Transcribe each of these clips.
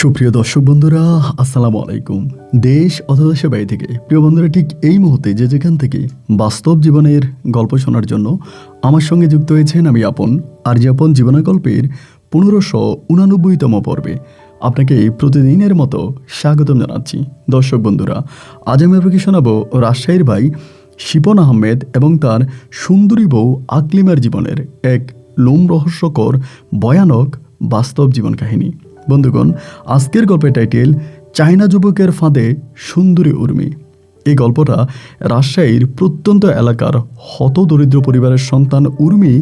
সুপ্রিয় দর্শক বন্ধুরা, আসসালামু আলাইকুম। দেশ অথবা দেশের বাইরে থেকে প্রিয় বন্ধুরা, ঠিক এই মুহূর্তে যে যেখান থেকে বাস্তব জীবনের গল্প শোনার জন্য আমার সঙ্গে যুক্ত হয়েছেন, আমি আপন। আর যে আপন জীবনের গল্পের 1589তম পর্বে আপনাকে প্রতিদিনের মতো স্বাগতম জানাচ্ছি। দর্শক বন্ধুরা, আজ আমি আপনাকে শোনাবো রাজশাহীর ভাই শিপন আহমেদ এবং তার সুন্দরী বউ আকলিমার জীবনের এক লোম রহস্যকর ভয়ানক বাস্তব জীবন কাহিনী। বন্ধুগণ, আজকের গল্পের টাইটেল চায়না যুবকের ফাঁদে সুন্দরী উর্মি। এই গল্পটা রাজশাহীর প্রত্যন্ত এলাকার হতদরিদ্র পরিবারের সন্তান উর্মি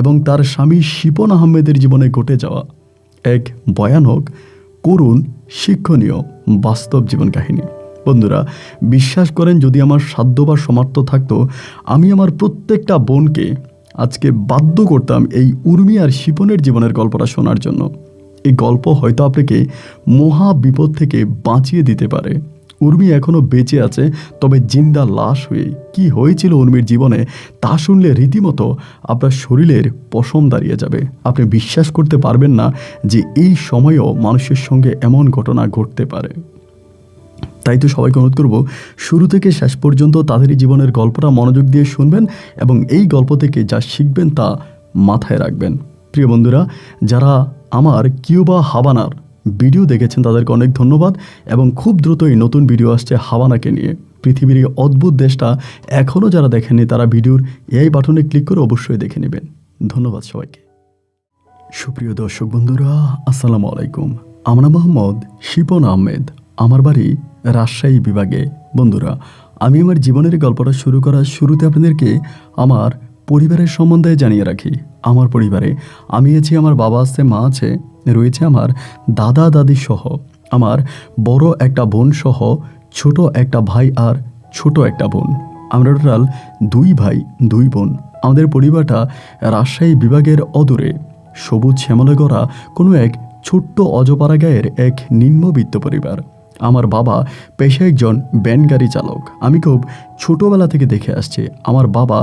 এবং তার স্বামী শিপন আহমেদের জীবনে ঘটে যাওয়া এক ভয়ানক, করুণ, শিক্ষণীয় বাস্তব জীবন কাহিনী। বন্ধুরা, বিশ্বাস করেন, যদি আমার সাধ্য বা সামর্থ্য থাকতো, আমি আমার প্রত্যেকটা বোনকে আজকে বাধ্য করতাম এই উর্মি আর শিপনের জীবনের গল্পটা শোনার জন্য। এই গল্প হয়তো আপনাকে মহা বিপদ থেকে বাঁচিয়ে দিতে পারে। উর্মি এখনও বেঁচে আছে, তবে জিন্দা লাশ হয়ে কি হয়েছিল উর্মির জীবনে তা শুনলে রীতিমতো আপনার শরীরের পশম দাঁড়িয়ে যাবে। আপনি বিশ্বাস করতে পারবেন না যে এই সময়েও মানুষের সঙ্গে এমন ঘটনা ঘটতে পারে। তাই তো সবাইকে অনুরোধ করব, শুরু থেকে শেষ পর্যন্ত তাদেরই জীবনের গল্পটা মনোযোগ দিয়ে শুনবেন এবং এই গল্প থেকে যা শিখবেন তা মাথায় রাখবেন। প্রিয় বন্ধুরা, যারা আমার কিউবা হাভানার ভিডিও দেখেছেন তাদেরকে অনেক ধন্যবাদ, এবং খুব দ্রুতই নতুন ভিডিও আসছে হাভানাকে নিয়ে। পৃথিবীর এই অদ্ভুত দেশটা এখনও যারা দেখেননি তারা ভিডিওর এই বাটনে ক্লিক করে অবশ্যই দেখে নেবেন। ধন্যবাদ সবাইকে। সুপ্রিয় দর্শক বন্ধুরা, আসসালামু আলাইকুম। আমরা মোহাম্মদ শিপন আহমেদ, আমার বাড়ি রাজশাহী বিভাগে। বন্ধুরা, আমি আমার জীবনের গল্পটা শুরু করার শুরুতে আপনাদেরকে আমার পরিবারের সম্বন্ধে জানিয়ে রাখি। আমার পরিবারে আমি আছি, আমার বাবা আছে, মা আছে, রয়েছে আমার দাদা দাদি সহ আমার বড় একটা বোন সহ ছোট একটা ভাই আর ছোট একটা বোন। আমরা টোটাল 2 ভাই 2 বোন। আমাদের পরিবারটা রাজশাহী বিভাগের অদূরে সবুজ শ্যামলে গড়া কোনো এক ছোট্ট অজপাড়া গায়ের এক নিম্নবিত্ত পরিবার। আমার বাবা পেশায় একজন ভ্যান গাড়ি চালক। আমি খুব ছোটোবেলা থেকে দেখে আসছি আমার বাবা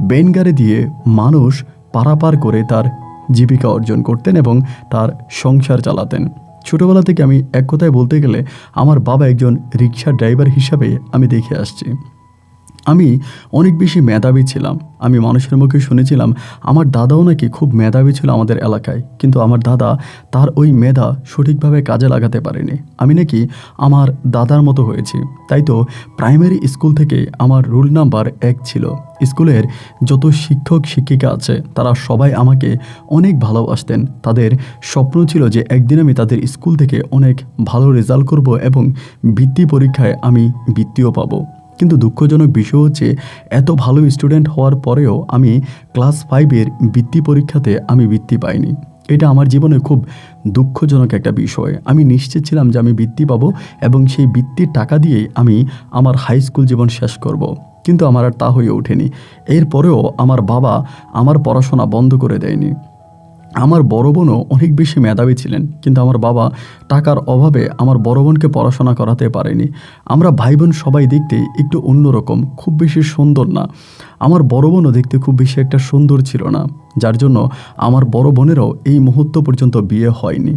ভ্যান গাড়ি দিয়ে মানুষ পারাপার করে তার জীবিকা অর্জন করতেন এবং তার সংসার চালাতেন। ছোটোবেলা থেকে আমি এক কথায় বলতে গেলে আমার বাবা একজন রিক্সা ড্রাইভার হিসাবে আমি দেখে আসছি। আমি অনেক বেশি মেধাবী ছিলাম। আমি মানুষের মুখে শুনেছিলাম আমার দাদাও নাকি খুব মেধাবী ছিল আমাদের এলাকায়, কিন্তু আমার দাদা তার ওই মেধা সঠিকভাবে কাজে লাগাতে পারেনি। আমি নাকি আমার দাদার মতো হয়েছি। তাই তো প্রাইমারি স্কুল থেকে আমার রোল নাম্বার 1 ছিল। স্কুলের যত শিক্ষক শিক্ষিকা আছে তারা সবাই আমাকে অনেক ভালোবাসতেন। তাদের স্বপ্ন ছিল যে একদিন আমি তাদের স্কুল থেকে অনেক ভালো রেজাল্ট করব এবং বৃত্তি পরীক্ষায় আমি বৃত্তিও পাবো। কিন্তু দুঃখজনক বিষয় হচ্ছে, এত ভালো স্টুডেন্ট হওয়ার পরেও আমি ক্লাস 5-এর বৃত্তি পরীক্ষাতে আমি বৃত্তি পাইনি। এটা আমার জীবনে খুব দুঃখজনক একটা বিষয়। আমি নিশ্চিত ছিলাম যে আমি বৃত্তি পাবো এবং সেই বৃত্তির টাকা দিয়েই আমি আমার হাই স্কুল জীবন শেষ করব। কিন্তু আমার আর তা হয়ে ওঠেনি। এরপরেও আমার বাবা আমার পড়াশোনা বন্ধ করে দেয়নি। আমার বড় বোনও অনেক বেশি মেধাবী ছিলেন, কিন্তু আমার বাবা টাকার অভাবে আমার বড় বোনকে পড়াশোনা করাতে পারেনি। আমরা ভাই বোন সবাই দেখতে একটু অন্যরকম, খুব বেশি সুন্দর না। আমার বড় বোনও দেখতে খুব বেশি একটা সুন্দর ছিল না, যার জন্য আমার বড় বোনেরও এই মুহূর্ত পর্যন্ত বিয়ে হয়নি।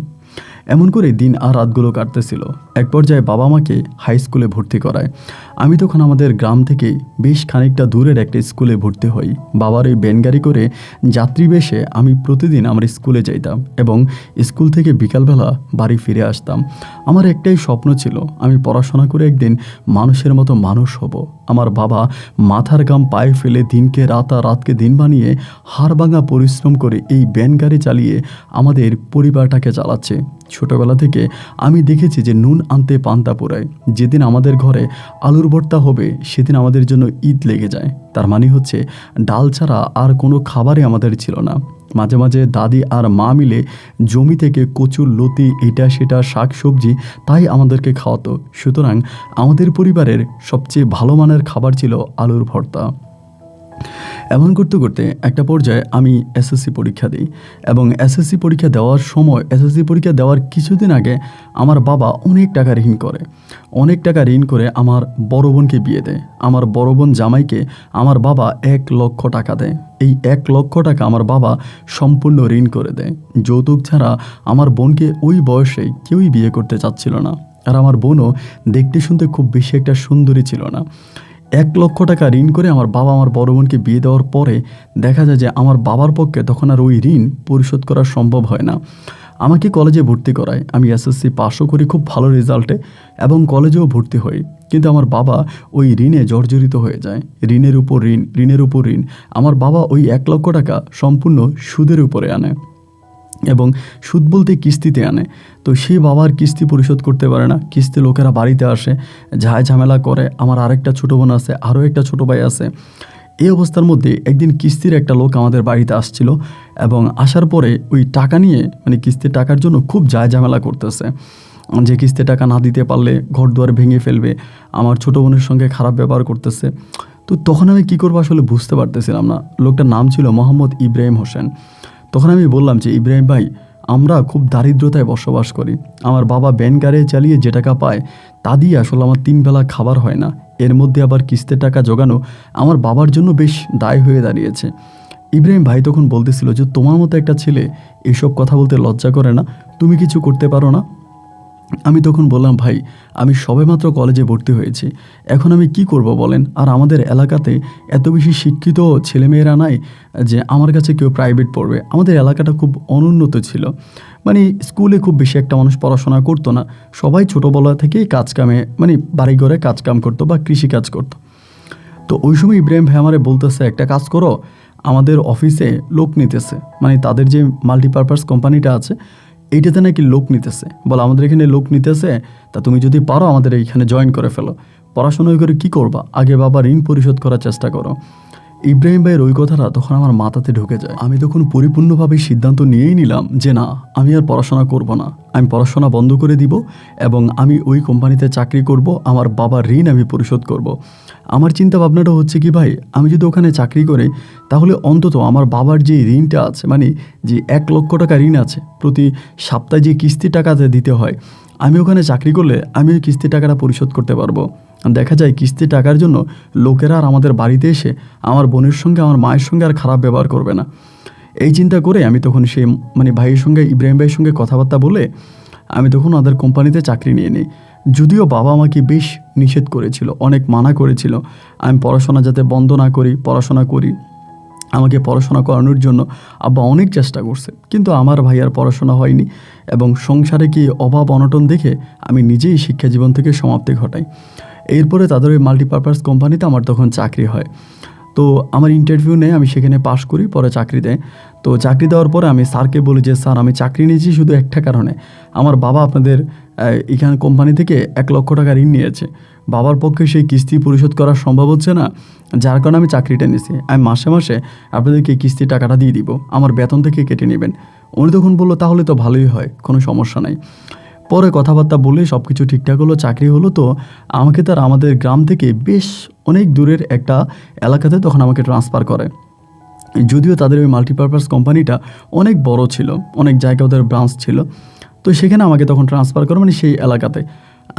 এমন করে দিন আর রাতগুলো কাটতেছিল। এক পর্যায়ে বাবা মাকে হাই স্কুলে ভর্তি করায়। আমি তখন আমাদের গ্রাম থেকে বেশ খানিকটা দূরের একটা স্কুলে ভর্তি হই। বাবার এই ভ্যান গাড়ি করে যাত্রী বেশে আমি প্রতিদিন আমার স্কুলে যাইতাম এবং স্কুল থেকে বিকালবেলা বাড়ি ফিরে আসতাম। আমার একটাই স্বপ্ন ছিল, আমি পড়াশোনা করে একদিন মানুষের মতো মানুষ হব। আমার বাবা মাথার ঘাম পায়ে ফেলে দিনকে রাত আর রাতকে দিন বানিয়ে হাড়ভাঙা পরিশ্রম করে এই ভ্যান গাড়ি চালিয়ে আমাদের পরিবারটাকে চালাচ্ছে। ছোটোবেলা থেকে আমি দেখেছি যে নুন আনতে পান্তা পোড়ায়। যেদিন আমাদের ঘরে আলুর ভর্তা হবে সেদিন আমাদের জন্য ঈদ লেগে যায়। তার মানে হচ্ছে ডাল ছাড়া আর কোনো খাবারই আমাদের ছিল না। মাঝে মাঝে দাদি আর মা মিলে জমি থেকে কচুর লতি, এটা সেটা শাক সবজি তাই আমাদেরকে খাওয়াতো। সুতরাং আমাদের পরিবারের সবচেয়ে ভালো মানের খাবার ছিল আলুর ভর্তা। এমন করতে করতে একটা পর্যায়ে আমি এসএসসি পরীক্ষা দিই এবং এসএসসি পরীক্ষা দেওয়ার সময় এসএসসি পরীক্ষা দেওয়ার কিছুদিন আগে আমার বাবা অনেক টাকা ঋণ করে আমার বড় বোনকে বিয়ে দেয়। আমার বড় বোন জামাইকে আমার বাবা 1,00,000 টাকা দেয়। এই 1,00,000 টাকা আমার বাবা সম্পূর্ণ ঋণ করে দেয়। যৌতুক ছাড়া আমার বোনকে ওই বয়সে কেউই বিয়ে করতে চাচ্ছিল না, আর আমার বোনও দেখতে শুনতে খুব বেশি একটা সুন্দরী ছিল না। 1,00,000 টাকা ঋণ করে আমার বাবা আমার বড় বোনকে বিয়ে দেওয়ার পরে দেখা যায় যে আমার বাবার পক্ষে তখন আর ওই ঋণ পরিশোধ করা সম্ভব হয় না। আমাকে কলেজে ভর্তি করায়, আমি এসএসসি পাসও করি খুব ভালো রেজাল্টে এবং কলেজেও ভর্তি হই। কিন্তু আমার বাবা ওই ঋণে জর্জরিত হয়ে যায়, ঋণের উপর ঋণ। আমার বাবা ওই 1,00,000 টাকা সম্পূর্ণ সুদের উপরে আনে এবং সুদ বলতে কিস্তিতে আনে। তো সেই বাবার কিস্তি পরিশোধ করতে পারে না, কিস্তি লোকেরা বাড়িতে আসে, ঝামেলা করে। আমার আরেকটা ছোটো বোন আছে, আরও একটা ছোটো ভাই আছে। এই অবস্থার মধ্যে একদিন কিস্তির একটা লোক আমাদের বাড়িতে আসছিল এবং আসার পরে ওই টাকা নিয়ে কিস্তির টাকার জন্য খুব ঝামেলা করতেছে, যে কিস্তির টাকা না দিতে পারলে ঘর দুয়ার ভেঙে ফেলবে, আমার ছোটো বোনের সঙ্গে খারাপ ব্যবহার করতেছে। তো তখন আমি কী করবো আসলে বুঝতে পারতেছিলাম না। লোকটার নাম ছিল মোহাম্মদ ইব্রাহিম হোসেন। তখন আমি বললাম যে, ইব্রাহিম ভাই, আমরা খুব দারিদ্রতায় বসবাস করি। আমার বাবা ভ্যান গাড়ি চালিয়ে যে টাকা পায় তা দিয়ে আসলে আমার 3 বেলা খাবার হয় না। এর মধ্যে আবার কিস্তির টাকা জোগানো আমার বাবার জন্য বেশ দায় হয়ে দাঁড়িয়েছে। ইব্রাহিম ভাই তখন বলতেছিল যে, তোমার মতো একটা ছেলে এসব কথা বলতে লজ্জা করে না? তুমি কিছু করতে পারো না? আমি তখন বললাম, ভাই, আমি সবেমাত্র কলেজে ভর্তি হয়েছি, এখন আমি কি করব বলেন? আর আমাদের এলাকাতে এত বেশি শিক্ষিত ছেলেমেয়েরা নাই যে আমার কাছে কেউ প্রাইভেট পড়বে। আমাদের এলাকাটা খুব অনুন্নত ছিল, স্কুলে খুব বেশি একটা মানুষ পড়াশোনা করতো না। সবাই ছোটোবেলা থেকেই কাজকামে বাড়িঘরে কাজকাম করতো বা কৃষিকাজ করতো। তো ওই সময় ইব্রাহিম ভাই আমারে বলতেছে, একটা কাজ করো, আমাদের অফিসে লোক নিতেছে, তাদের যে মাল্টিপারপাস কোম্পানিটা আছে এইটাতে নাকি লোক নিতেছে, বলে আমাদের এখানে লোক নিতেছে, তা তুমি যদি পারো আমাদের এইখানে জয়েন করে ফেলো। পড়াশোনা করে কি করবা, আগে বাবা ঋণ পরিশোধ করার চেষ্টা করো। ইব্রাহিম ভাইয়ের ওই কথাটা তখন আমার মাথাতে ঢুকে যায়। আমি তখন পরিপূর্ণভাবে সিদ্ধান্ত নিয়েই নিলাম যে না, আমি আর পড়াশোনা করব না, আমি পড়াশোনা বন্ধ করে দিব এবং আমি ওই কোম্পানিতে চাকরি করব, আমার বাবার ঋণ আমি পরিশোধ করব। আমার চিন্তা ভাবনাটা হচ্ছে কি, ভাই, আমি যদি ওখানে চাকরি করি তাহলে অন্তত আমার বাবার যে ঋণটা আছে, যে 1,00,000 টাকা ঋণ আছে, প্রতি সপ্তাহে যে কিস্তি টাকাতে দিতে হয়, আমি ওখানে চাকরি করলে আমি ওই কিস্তি টাকাটা পরিশোধ করতে পারবো। দেখা যায় কিস্তি টাকার জন্য লোকেরা আর আমাদের বাড়িতে এসে আমার বোনের সঙ্গে আমার মায়ের সঙ্গে আর খারাপ ব্যবহার করবে না। এই চিন্তা করে আমি তখন সেই ভাইয়ের সঙ্গে, ইব্রাহিম ভাইয়ের সঙ্গে কথাবার্তা বলে আমি তখন ওদের কোম্পানিতে চাকরি নিয়ে নিই। যদিও বাবা আমাকে বেশ নিষেধ করেছিল, অনেক মানা করেছিল আমি পড়াশোনা যাতে বন্ধ না করি, পড়াশোনা করি। আমাকে পড়াশোনা করানোর জন্য আব্বা অনেক চেষ্টা করছে, কিন্তু আমার ভাইয়ার পড়াশোনা হয়নি এবং সংসারে কি অভাব অনটন দেখে আমি নিজেই শিক্ষা জীবন থেকে সমাপ্তি ঘটাই। এরপরে তাদের ওই মাল্টিপারপাস কোম্পানিতে আমার তখন চাকরি হয়। তো আমার ইন্টারভিউ নেয়, আমি সেখানে পাশ করি, পরে চাকরি দেয়। তো চাকরি দেওয়ার পরে আমি স্যারকে বলি যে, স্যার, আমি চাকরি নিয়েছি শুধু একটা কারণে, আমার বাবা আপনাদের এখানে কোম্পানি থেকে 1,00,000 টাকা ঋণ নিয়েছে, বাবার পক্ষে সেই কিস্তি পরিশোধ করা সম্ভব হচ্ছে না, যার কারণে আমি চাকরিটা নিয়েছি। আমি মাসে মাসে আপনাদেরকে কিস্তির টাকাটা দিয়ে দিব, আমার বেতন থেকে কেটে নেবেন। উনি তখন বললো, তাহলে তো ভালোই হয়, কোনো সমস্যা নাই। পরে কথাবার্তা বলে সব কিছু ঠিকঠাক হলো, চাকরি হলো। তো আমাকে তার আমাদের গ্রাম থেকে বেশ অনেক দূরের একটা এলাকাতে তখন আমাকে ট্রান্সফার করে। যদিও তাদের ওই মাল্টিপারপাস কোম্পানিটা অনেক বড় ছিল, অনেক জায়গায় ওদের ব্রাঞ্চ ছিল। তো সেখানে আমাকে তখন ট্রান্সফার করে, সেই এলাকাতে।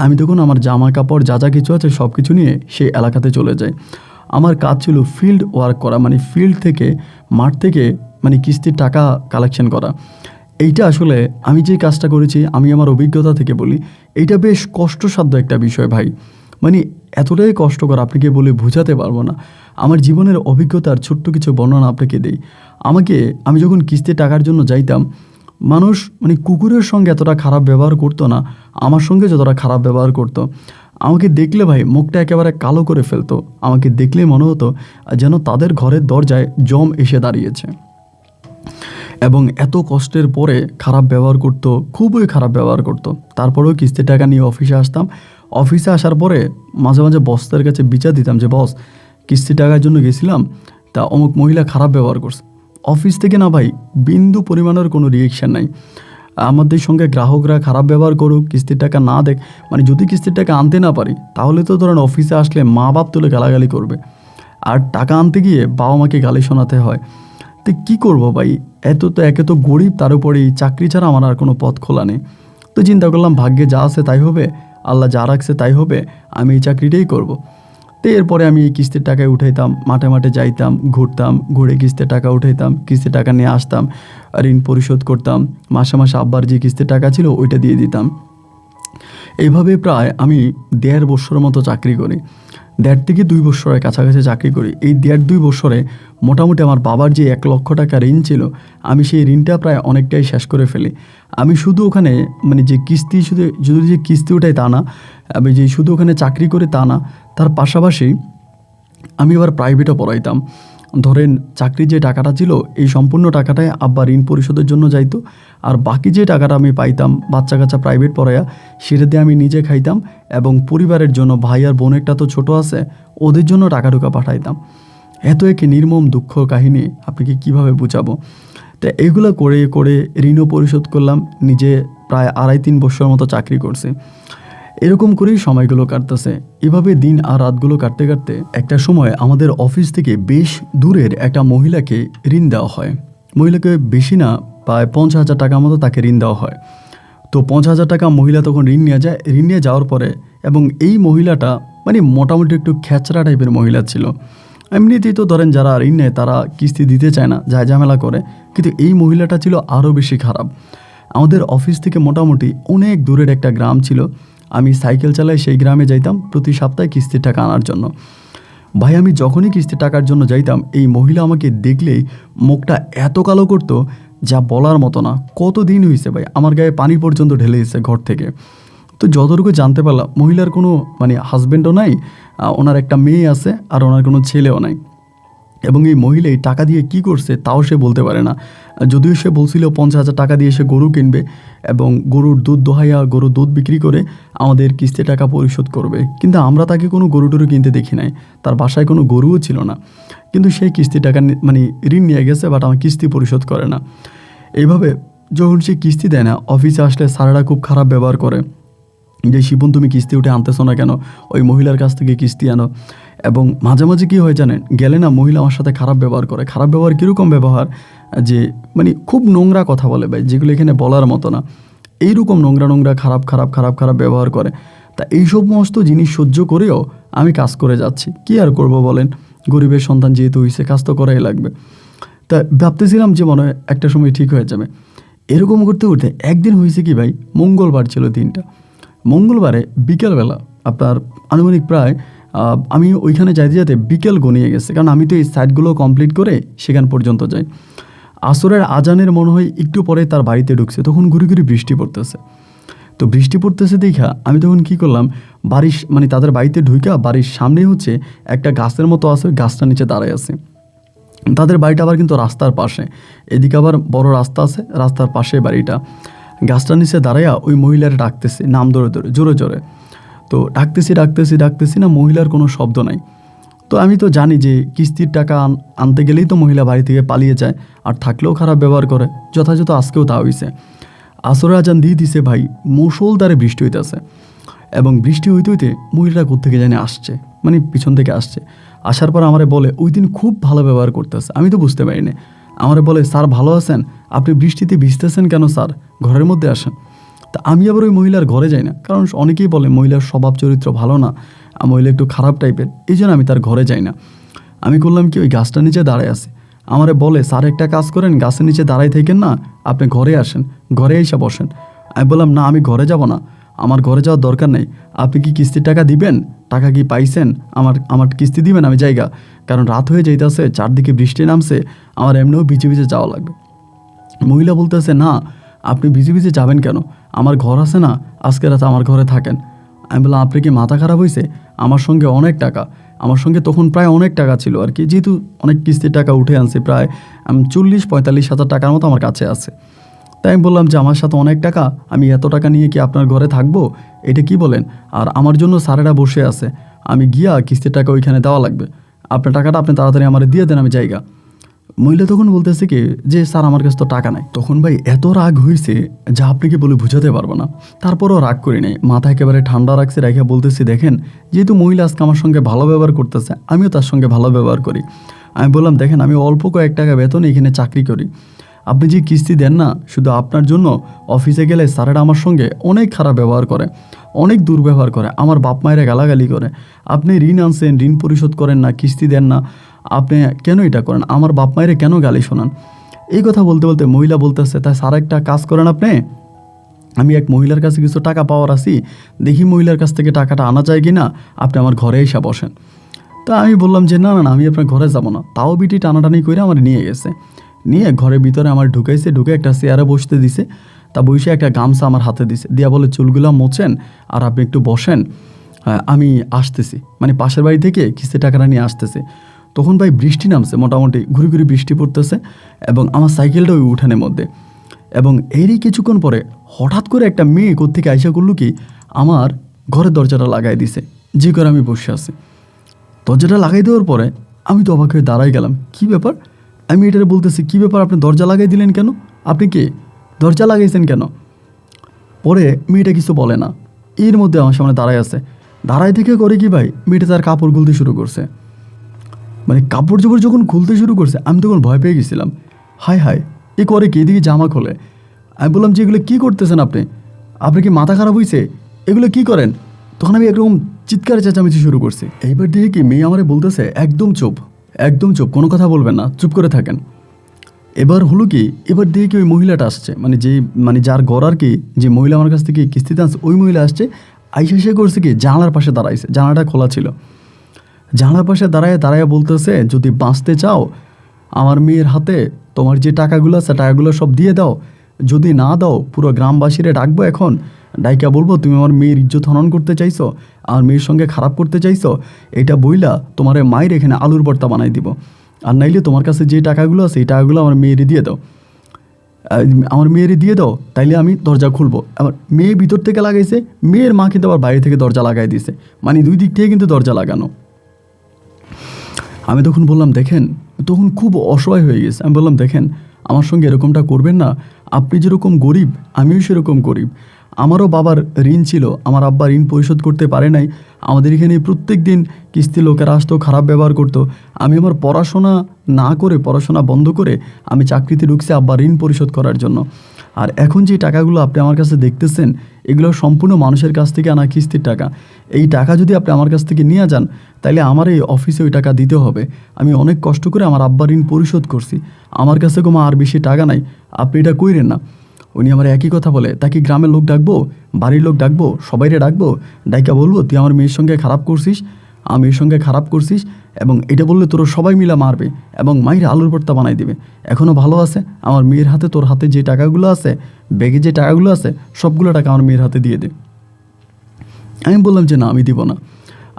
আমি তখন আমার জামা কাপড় যা কিছু আছে সব কিছু নিয়ে সেই এলাকাতে চলে যাই। আমার কাজ ছিল ফিল্ড ওয়ার্ক করা, ফিল্ড থেকে, মাঠ থেকে কিস্তির টাকা কালেকশন করা। এইটা আসলে আমি যে কাজটা করেছি, আমি আমার অভিজ্ঞতা থেকে বলি, এইটা বেশ কষ্টসাধ্য একটা বিষয় ভাই। এতটাই কষ্টকর আপনাকে বলে বোঝাতে পারবো না। আমার জীবনের অভিজ্ঞতার ছোট্ট কিছু বর্ণনা আপনাকে দেই। আমি যখন কিস্তির টাকার জন্য যাইতাম, মানুষ কুকুরের সঙ্গে এতটা খারাপ ব্যবহার করতো না, আমার সঙ্গে যতটা খারাপ ব্যবহার করতো। আমাকে দেখলে ভাই মুখটা একেবারে কালো করে ফেলতো। আমাকে দেখলে মনে হতো যেন তাদের ঘরের দরজায় যম এসে দাঁড়িয়েছে। এবং এত কষ্টের পরে খারাপ ব্যবহার করতো, খুবই খারাপ ব্যবহার করতো। তারপরেও কিস্তির টাকা নিয়ে অফিসে আসতাম। অফিসে আসার পরে মাঝে মাঝে বসদের কাছে বিচার দিতাম যে, বস, কিস্তির টাকার জন্য গেছিলাম, তা অমুক মহিলা খারাপ ব্যবহার করছে। অফিস থেকে না ভাই বিন্দু পরিমাণের কোনো রিয়েকশান নাই। আমাদের সঙ্গে গ্রাহকরা খারাপ ব্যবহার করুক, কিস্তির টাকা না দেখ, যদি কিস্তির টাকা আনতে না পারি তাহলে তো ধরেন অফিসে আসলে মা বাপ তুলে গালাগালি করবে। আর টাকা আনতে গিয়ে বাবা মাকে গালি শোনাতে হয়। তো কী করবো ভাই, একে তো গরিব, তার উপরে এই চাকরি ছাড়া আমার আর কোনো পথ খোলা নেই। তো চিন্তা করলাম ভাগ্যে যা আছে তাই হবে, আল্লাহ যা রাখছে তাই হবে, আমি এই চাকরিটাই করব। তো এরপরে আমি এই কিস্তির টাকায় উঠাইতাম, মাঠে মাঠে যাইতাম, ঘুরতাম, ঘুরে কিস্তির টাকা উঠাইতাম, কিস্তির টাকা নিয়ে আসতাম, ঋণ পরিশোধ করতাম, মাসে মাসে আব্বার যে কিস্তির টাকা ছিল ওইটা দিয়ে দিতাম। এইভাবে প্রায় আমি 1.5 বছরের মতো চাকরি করি, 1.5 থেকে 2 বছরের কাছাকাছি চাকরি করি। এই 1.5-2 বছরে মোটামুটি আমার বাবার যে 1 লক্ষ টাকা ঋণ ছিল, আমি সেই ঋণটা প্রায় অনেকটাই শেষ করে ফেলি। আমি শুধু ওখানে মানে যে কিস্তি শুধু যে কিস্তি উঠাই তা না, আমি যে শুধু ওখানে চাকরি করে তা না, তার পাশাপাশি আমি আবার প্রাইভেটও পড়াইতাম। ধরেন চাকরির যে টাকাটা ছিল এই সম্পূর্ণ টাকাটাই আব্বা ঋণ পরিশোধের জন্য যাইতো, আর বাকি যে টাকাটা আমি পাইতাম বাচ্চা কাচ্চা প্রাইভেট পড়াইয়া, সেটা দিয়ে আমি নিজে খাইতাম এবং পরিবারের জন্য, ভাই আর বোনেরটা তো ছোটো আছে, ওদের জন্য টাকা টুকা পাঠাইতাম। এত একে নির্মম দুঃখ কাহিনী আপনাকে কীভাবে বুঝাবো। তো এইগুলো করে করে ঋণও পরিশোধ করলাম, নিজে প্রায় 2.5-3 বছর মতো চাকরি করছি। এরকম করেই সময়গুলো কাটতেছে। এভাবে দিন আর রাতগুলো কাটতে কাটতে একটা সময় আমাদের অফিস থেকে বেশ দূরের একটা মহিলাকে ঋণ দেওয়া হয়। মহিলাকে বেশি না, প্রায় 50,000 টাকার মতো তাকে ঋণ দেওয়া হয়। তো 50,000 টাকা মহিলা তখন ঋণ নিয়ে যায়। ঋণ নিয়ে যাওয়ার পরে, এবং এই মহিলাটা মানে মোটামুটি একটু খ্যাচড়া টাইপের মহিলা ছিল। এমনিতেই তো ধরেন যারা ঋণ নেয় তারা কিস্তি দিতে চায় না, যায় ঝামেলা করে, কিন্তু এই মহিলাটা ছিল আরও বেশি খারাপ। আমাদের অফিস থেকে মোটামুটি অনেক দূরের একটা গ্রাম ছিল। আমি সাইকেল চালাই সেই গ্রামে যাইতাম প্রতি সপ্তাহে কিস্তির টাকা আনার জন্য। ভাই আমি যখনই কিস্তির টাকার জন্য যাইতাম, এই মহিলা আমাকে দেখলেই মুখটা এত কালো করতো যা বলার মতো না। কত দিন হয়েছে ভাই, আমার গায়ে পানি পর্যন্ত ঢেলে এসেছে ঘর থেকে। তো যতটুকু জানতে পারলাম মহিলার কোনো মানে হাজব্যান্ডও নাই, ওনার একটা মেয়ে আছে, আর ওনার কোনো ছেলেও নাই। এবং এই মহিলা এই টাকা দিয়ে কী করছে তাও সে বলতে পারে না। যদিও সে বলছিল 50,000 টাকা দিয়ে সে গরু কিনবে এবং গরুর দুধ দোহাইয়া গরুর দুধ বিক্রি করে আমাদের কিস্তির টাকা পরিশোধ করবে, কিন্তু আমরা তাকে কোনো গরু টরু কিনতে দেখি নাই, তার বাসায় কোনো গরুও ছিল না। কিন্তু সেই কিস্তির টাকা মানে ঋণ নিয়ে গেছে, বাট আমার কিস্তি পরিশোধ করে না। এইভাবে যখন সে কিস্তি দেয় না, অফিসে আসলে স্যারেরা খুব খারাপ ব্যবহার করে, যে শিপন তুমি কিস্তি উঠে আনতেছো না কেন, ওই মহিলার কাছ থেকে কিস্তি আনো। এবং মাঝে মাঝে কী হয় জানেন, গেলে না মহিলা আমার সাথে খারাপ ব্যবহার করে। খারাপ ব্যবহার কীরকম ব্যবহার, যে মানে খুব নোংরা কথা বলে ভাই, যেগুলো এখানে বলার মতো না। এইরকম নোংরা নোংরা খারাপ খারাপ খারাপ খারাপ ব্যবহার করে। তা এই সমস্ত জিনিস সহ্য করেও আমি কাজ করে যাচ্ছি, কী আর করব বলেন, গরিবের সন্তান যেহেতু হয়েছে কাজ তো করাই লাগবে। তা ভাবতেছিলাম যে মনে হয় একটা সময় ঠিক হয়ে যাবে। এরকম করতে করতে একদিন হয়েছে কি ভাই, মঙ্গলবার ছিল দিনটা। মঙ্গলবারে বিকেলবেলা আপনার আনুমানিক প্রায় আমি ওইখানে যাইতে যাতে বিকেল গনিয়ে গেছে, কারণ আমি তো এই সাইটগুলো কমপ্লিট করে সেখান পর্যন্ত যাই। আসরের আজানের মনে হয় একটু পরে তার বাড়িতে ঢুকছে, তখন ঘুরি ঘুরি বৃষ্টি পড়তেছে। তো বৃষ্টি পড়তেছে দেখা আমি তখন কী করলাম, বাড়ির মানে তাদের বাড়িতে ঢুইকা বাড়ির সামনেই হচ্ছে একটা গাছের মতো আছে, গাছটার নিচে দাঁড়ায় আছে। তাদের বাড়িটা আবার কিন্তু রাস্তার পাশে, এদিকে আবার বড় রাস্তা আছে, রাস্তার পাশে বাড়িটা। গাছটার নিচে দাঁড়াইয়া ওই মহিলার ডাকতেছে নাম ধরে ধরে জোরে জোরে। তো ডাকতেছি না, মহিলার কোনো শব্দ নাই। তো আমি তো জানি যে কিস্তির টাকা আনতে গেলেই তো মহিলা বাড়ি থেকে পালিয়ে যায়, আর থাকলেও খারাপ ব্যবহার করে। যথাযথ আজকেও তা হইছে। আসরে আজান দিয়ে দিছে ভাই, মুষলধারে বৃষ্টি হইতেছে, এবং বৃষ্টি হইতে হইতে মহিলাটা কোত্থেকে জানি আসছে, মানে পিছন থেকে আসছে। আসার পর আমারে বলে ওই দিন খুব ভালো ব্যবহার করতেছে। আমি তো বুঝতে পারিনি। আমারে বলে স্যার ভালো আছেন, আপনি বৃষ্টিতে ভিজতেছেন কেন স্যার, ঘরের মধ্যে আসেন। তা আমি আবার ওই মহিলার ঘরে যাই না, কারণ অনেকেই বলে মহিলার স্বভাব চরিত্র ভালো না, মহিলা একটু খারাপ টাইপের, এই জন্য আমি তার ঘরে যাই না। আমি করলাম কি, ওই গাছটার নিচে দাঁড়ায় আছে। আমারে বলে স্যার একটা কাজ করেন, গাছের নিচে দাঁড়াই থাকেন না, আপনি ঘরে আসেন, ঘরে এসে বসেন। আমি বললাম না, আমি ঘরে যাব না, আমার ঘরে যাওয়ার দরকার নেই। আপনি কি কিস্তির টাকা দিবেন, টাকা কি পাইছেন, আমার কিস্তি দিবেন, আমি জায়গা, কারণ রাত হয়ে যাইতেছে, চারদিকে বৃষ্টি নামছে, আমার এমনিও ভিজে ভিজে যাওয়া লাগবে। মহিলা বলতেছে না, আপনি ভিজে ভিজে যাবেন কেন, আমার ঘর আছে না, আজকে রাতে আমার ঘরে থাকেন। আমি বললাম আপনি কি মাথা খারাপ হয়েছে, আমার সঙ্গে অনেক টাকা, আমার সঙ্গে তখন প্রায় অনেক টাকা ছিল আর কি, যেহেতু অনেক কিস্তির টাকা উঠে আনছি, প্রায় 40-45 হাজার টাকার মতো আমার কাছে আছে। তাই আমি বললাম যে আমার সাথে অনেক টাকা, আমি এত টাকা নিয়ে কি আপনার ঘরে থাকবো, এটা কি বলেন, আর আমার জন্য স্যারেরা বসে আছে, আমি গিয়া কিস্তির টাকা ওইখানে দেওয়া লাগবে, আপনার টাকাটা আপনি তাড়াতাড়ি আমার দিয়ে দেন, আমি জায়গা। মহিলা তখন বলতেছে কি যে স্যার আমার কাছে তো টাকা নাই। তখন ভাই এত রাগ হয়েছে যা আপনাকে বলে বুঝাতে পারবো না। তারপরও রাগ করি নাই, মাথা একেবারে ঠান্ডা রাখছে, রেখে বলতেছি দেখেন যেহেতু মহিলা আজকে আমার সঙ্গে ভালো ব্যবহার করতেছে আমিও তার সঙ্গে ভালো ব্যবহার করি। আমি বললাম দেখেন আমি অল্প কয়েক টাকা বেতন এখানে চাকরি করি, আপনি যে কিস্তি দেন না শুধু আপনার জন্য অফিসে গেলে স্যারেরা আমার সঙ্গে অনেক খারাপ ব্যবহার করে, অনেক দুর্ব্যবহার করে, আমার বাপ মায়েরা গালাগালি করে। আপনি ঋণ আনছেন, ঋণ পরিশোধ করেন না, কিস্তি দেন না, আপনি কেন এটা করেন, আমার বাপ মায়েরা কেন গালি শোনান। এই কথা বলতে বলতে মহিলা বলতেছে তাই স্যার একটা কাজ করেন আপনি, আমি এক মহিলার কাছে কিছু টাকা পাওয়ার আছি, দেখি মহিলার কাছ থেকে টাকাটা আনা যায় কি না, আপনি আমার ঘরে এসে বসেন। তা আমি বললাম যে না না না আমি আপনার ঘরে যাব না। তাও বিটি টানাটানি করে আমার নিয়ে গেছে, নিয়ে ঘরের ভিতরে আমার ঢুকাইছে, ঢুকে একটা চেয়ারে বসতে দিছে। তা বসে একটা গামছা আমার হাতে দিছে, দিয়া বলে চুলগুলা মোছেন আর আপনি একটু বসেন, আমি আসতেছি। মানে পাশের বাড়ি থেকে কিস্তি টাকাটা নিয়ে আসতেছে। তখন ভাই বৃষ্টি নামছে, মোটামুটি ঘুরি ঘুরি বৃষ্টি পড়তেছে এবং আমার সাইকেলটা ওই উঠানের মধ্যে। এবং এরই কিছুক্ষণ পরে হঠাৎ করে একটা মেয়ে কোত্থেকে আইসা করলো কি আমার ঘরের দরজাটা লাগাই দিছে, যে করে আমি বসে আছি। দরজাটা লাগাই দেওয়ার পরে আমি তো অবাক হয়ে দাঁড়াই গেলাম, কী ব্যাপার। আমি এটারে বলতেছি কী ব্যাপার আপনি দরজা লাগাই দিলেন কেন, আপনি কে, দরজা লাগাইছেন কেন। পরে মেয়েটা কিছু বলে না, এর মধ্যে আমার সামনে দাঁড়ায় আছে। দাঁড়ায় থেকে করে কি ভাই মেয়েটা তার কাপড় খুলতে শুরু করছে। মানে কাপড় চোপড় যখন খুলতে শুরু করছে আমি তখন ভয় পেয়ে গেছিলাম, হায় হায় এ করে কি, এদিকে জামা খোলে। আমি বললাম যে এগুলো কী করতেছেন আপনি, আপনার কি মাথা খারাপ হয়েছে, এগুলো কি করেন। তখন আমি একরকম চিৎকার চেঁচামেচি শুরু করছি। এইবার দেখে কি মেয়ে আমারে বলতেছে একদম চুপ, একদম চুপ, কোনো কথা বলবেন না, চুপ করে থাকেন। এবার হলো কি, এবার দেখে কি ওই মহিলাটা আসছে, মানে যার ঘর আর কি, যে মহিলা আমার কাছ থেকে কিস্তিতে আসছে ওই মহিলা আসছে। আইসা সে করছে কি জানালার পাশে দাঁড়াইছে, জানালাটা খোলা ছিল, জানালার পাশে দাঁড়ায় দাঁড়ায় বলতেছে যদি বাঁচতে চাও আমার মেয়ের হাতে তোমার যে টাকাগুলো আছে টাকাগুলো সব দিয়ে দাও, যদি না দাও পুরো গ্রামবাসীরা ডাকবো, এখন ডাইকা বলবো তুমি আমার মেয়ের ইজ্জত হনন করতে চাইছো, আমার মেয়ের সঙ্গে খারাপ করতে চাইছো, এটা বইলা তোমার মায়ের এখানে আলুর ভর্তা বানাই দিব, আর নাইলে তোমার কাছে যে টাকাগুলো আছে এই টাকাগুলো আমার মেয়েরই দিয়ে দাও, আমার মেয়েরই দিয়ে দাও, তাইলে আমি দরজা খুলবো। আমার মেয়ে ভিতর থেকে লাগাইছে, মেয়ের মা কিন্তু আবার বাইরে থেকে দরজা লাগাই দিছে, মানে দুই দিক থেকে কিন্তু দরজা লাগানো। আমি তখন বললাম দেখেন, তখন খুব অসহায় হয়ে গেছে। আমি বললাম দেখেন আমার সঙ্গে এরকমটা করবেন না, আপনি যেরকম গরিব আমিও সেরকম গরিব, আমারও বাবার ঋণ ছিল, আমার আব্বা ঋণ পরিশোধ করতে পারে নাই, আমাদের এখানে প্রত্যেক দিন কিস্তি লোকেরা আসতো, খারাপ ব্যবহার করতো। আমি আমার পড়াশোনা না করে, পড়াশোনা বন্ধ করে আমি চাকরিতে ঢুকছি আব্বা ঋণ পরিশোধ করার জন্য। আর এখন যে টাকাগুলো আপনি আমার কাছে দেখতেছেন এগুলো সম্পূর্ণ মানুষের কাছ থেকে আনা কিস্তির টাকা। এই টাকা যদি আপনি আমার কাছ থেকে নিয়ে যান তাহলে আমার এই অফিসে ওই টাকা দিতে হবে। আমি অনেক কষ্ট করে আমার আব্বার ঋণ পরিশোধ করছি, আমার কাছে কোনো আর বেশি টাকা নাই, আপনি এটা কইরেন না। উনি আমার একই কথা বলে, তাকে গ্রামের লোক ডাকবো, বাড়ির লোক ডাকবো, সবাইরে ডাকবো, ডাইকা বলবো তুই আমার মেয়ের সঙ্গে খারাপ করছিস, আমার মেয়ের সঙ্গে খারাপ করছিস, এবং এটা বললে তোর সবাই মিলা মারবে এবং মায়ের আলুর ভর্তা বানাই দিবে। এখনও ভালো আছে আমার মেয়ের হাতে, তোর হাতে যে টাকাগুলো আছে, ব্যাগে যে টাকাগুলো আছে সবগুলো টাকা আমার মেয়ের হাতে দিয়ে দে। আমি বললাম যে না আমি দিব না,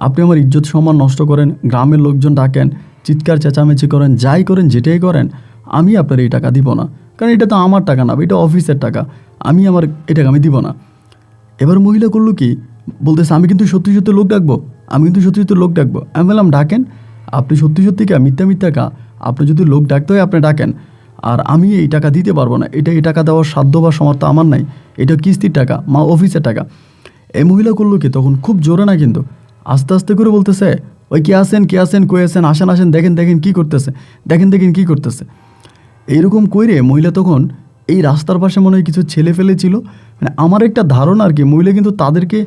আপনি আমার ইজ্জত সম্মান নষ্ট করেন, গ্রামের লোকজন ডাকেন, চিৎকার চেঁচামেচি করেন, যাই করেন, যেটাই করেন, আমি আপনার এই টাকা দিব না, কারণ এটা তো আমার টাকা না, এটা অফিসের টাকা, আমার এই টাকা আমি দিব না। এবার মহিলা করলো কি, বলতেছে আমি কিন্তু সত্যি সত্যি লোক ডাকবো, আমি কিন্তু সত্যি সত্যি লোক ডাকবো। আমি বললাম ডাকেন, আপনি সত্যি সত্যি কা মিথ্যা মিথ্যা কা, আপনি যদি লোক ডাকতে হয় আপনি ডাকেন, আর আমি এই টাকা দিতে পারবো না, এই টাকা দেওয়ার সাধ্য বা সামর্থ্য আমার নাই, এটা কিস্তির টাকা, অফিসের টাকা। এই মহিলা করলো কি তখন খুব জোরে না কিন্তু আস্তে আস্তে করে বলতেছে ওই কে আসেন কই আসেন, আসেন আসেন, দেখেন দেখেন কী করতেছে, দেখেন কী করতেছে। এইরকম কইরে মহিলা তখন এই রাস্তার পাশে মনে হয় কিছু ছেলে ফেলেছিল, মানে আমার একটা ধারণা আর কি, মহিলা কিন্তু তাদেরকে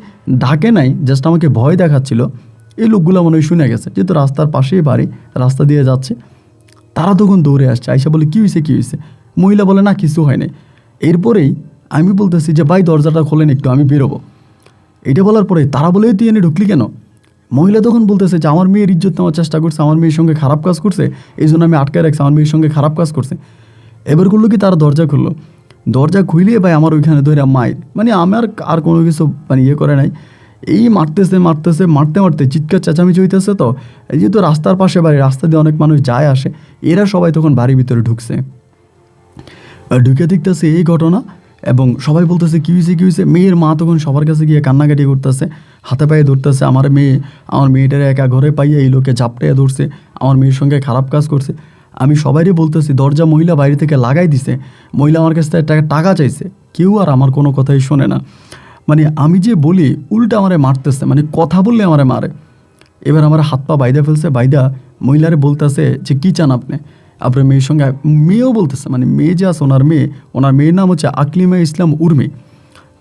ডাকে নাই, জাস্ট আমাকে ভয় দেখাচ্ছিল। এই লোকগুলো মনে হয় শুনে গেছে, যেহেতু রাস্তার পাশেই বাড়ি, রাস্তা দিয়ে যাচ্ছে, তারা তখন দৌড়ে আসছে, আইসা বলে কী হয়েছে। মহিলা বলে না কিছু হয় নাই। এরপরেই আমি বলতেছি যে ভাই দরজাটা খোলেন একটু, আমি বেরোবো। এটা বলার পরে তারা বলে তুই এনে ঢুকলি কেন। মহিলা তখন বলতেছে যে আমার মেয়ের ইজ্জত নেওয়ার চেষ্টা করছে, আমার মেয়ের সঙ্গে খারাপ কাজ করছে, এই জন্য আমি আটকায় রাখছি, আমার মেয়ের সঙ্গে খারাপ কাজ করছে। এবার করলো কি তারা দরজা খুললো, দরজা খুইলিয়ে ভাই আমার ওইখানে ধরে মায়ের, মানে আমার আর কোনো কিছু মানে ইয়ে করে নাই, এই মারতে মারতে চিৎকার চেঁচামেচি হইতেছে। তো এই যেহেতু রাস্তার পাশে বাড়ি, রাস্তা দিয়ে অনেক মানুষ যায় আসে, এরা সবাই তখন বাড়ির ভিতরে ঢুকছে, ঢুকে দেখতেছে এই ঘটনা, এবং সবাই বলতেছে কী হয়েছে। মেয়ের মা তখন সবার কাছে গিয়ে কান্নাকাটি করতেছে, হাতে পায়ে ধরতেছে, আমার মেয়েটারে একা ঘরে পাইয়ে এই লোকে ঝাপটাইয়া ধরছে, আমার মেয়ের সঙ্গে খারাপ কাজ করছে। আমি সবাইরে বলতেছি, দরজা মহিলা বাইরে থেকে লাগাই দিছে, মহিলা আমার কাছ থেকে টাকা চাইছে, কেউ আর আমার কোনো কথাই শোনে না। মানে আমি যে বলি উল্টা আমারে মারতেছে, মানে কথা বললে আমারে মারে। এবার আমার হাত পা বাইদা ফেলছে, বাইদা মহিলারে বলতেছে যে কী চান আপনি, আপনার মেয়ের সঙ্গে। মেয়েও বলতেছে, মানে মেয়ে যে আছে ওনার মেয়ের নাম হচ্ছে আকলিমা ইসলাম উর্মি।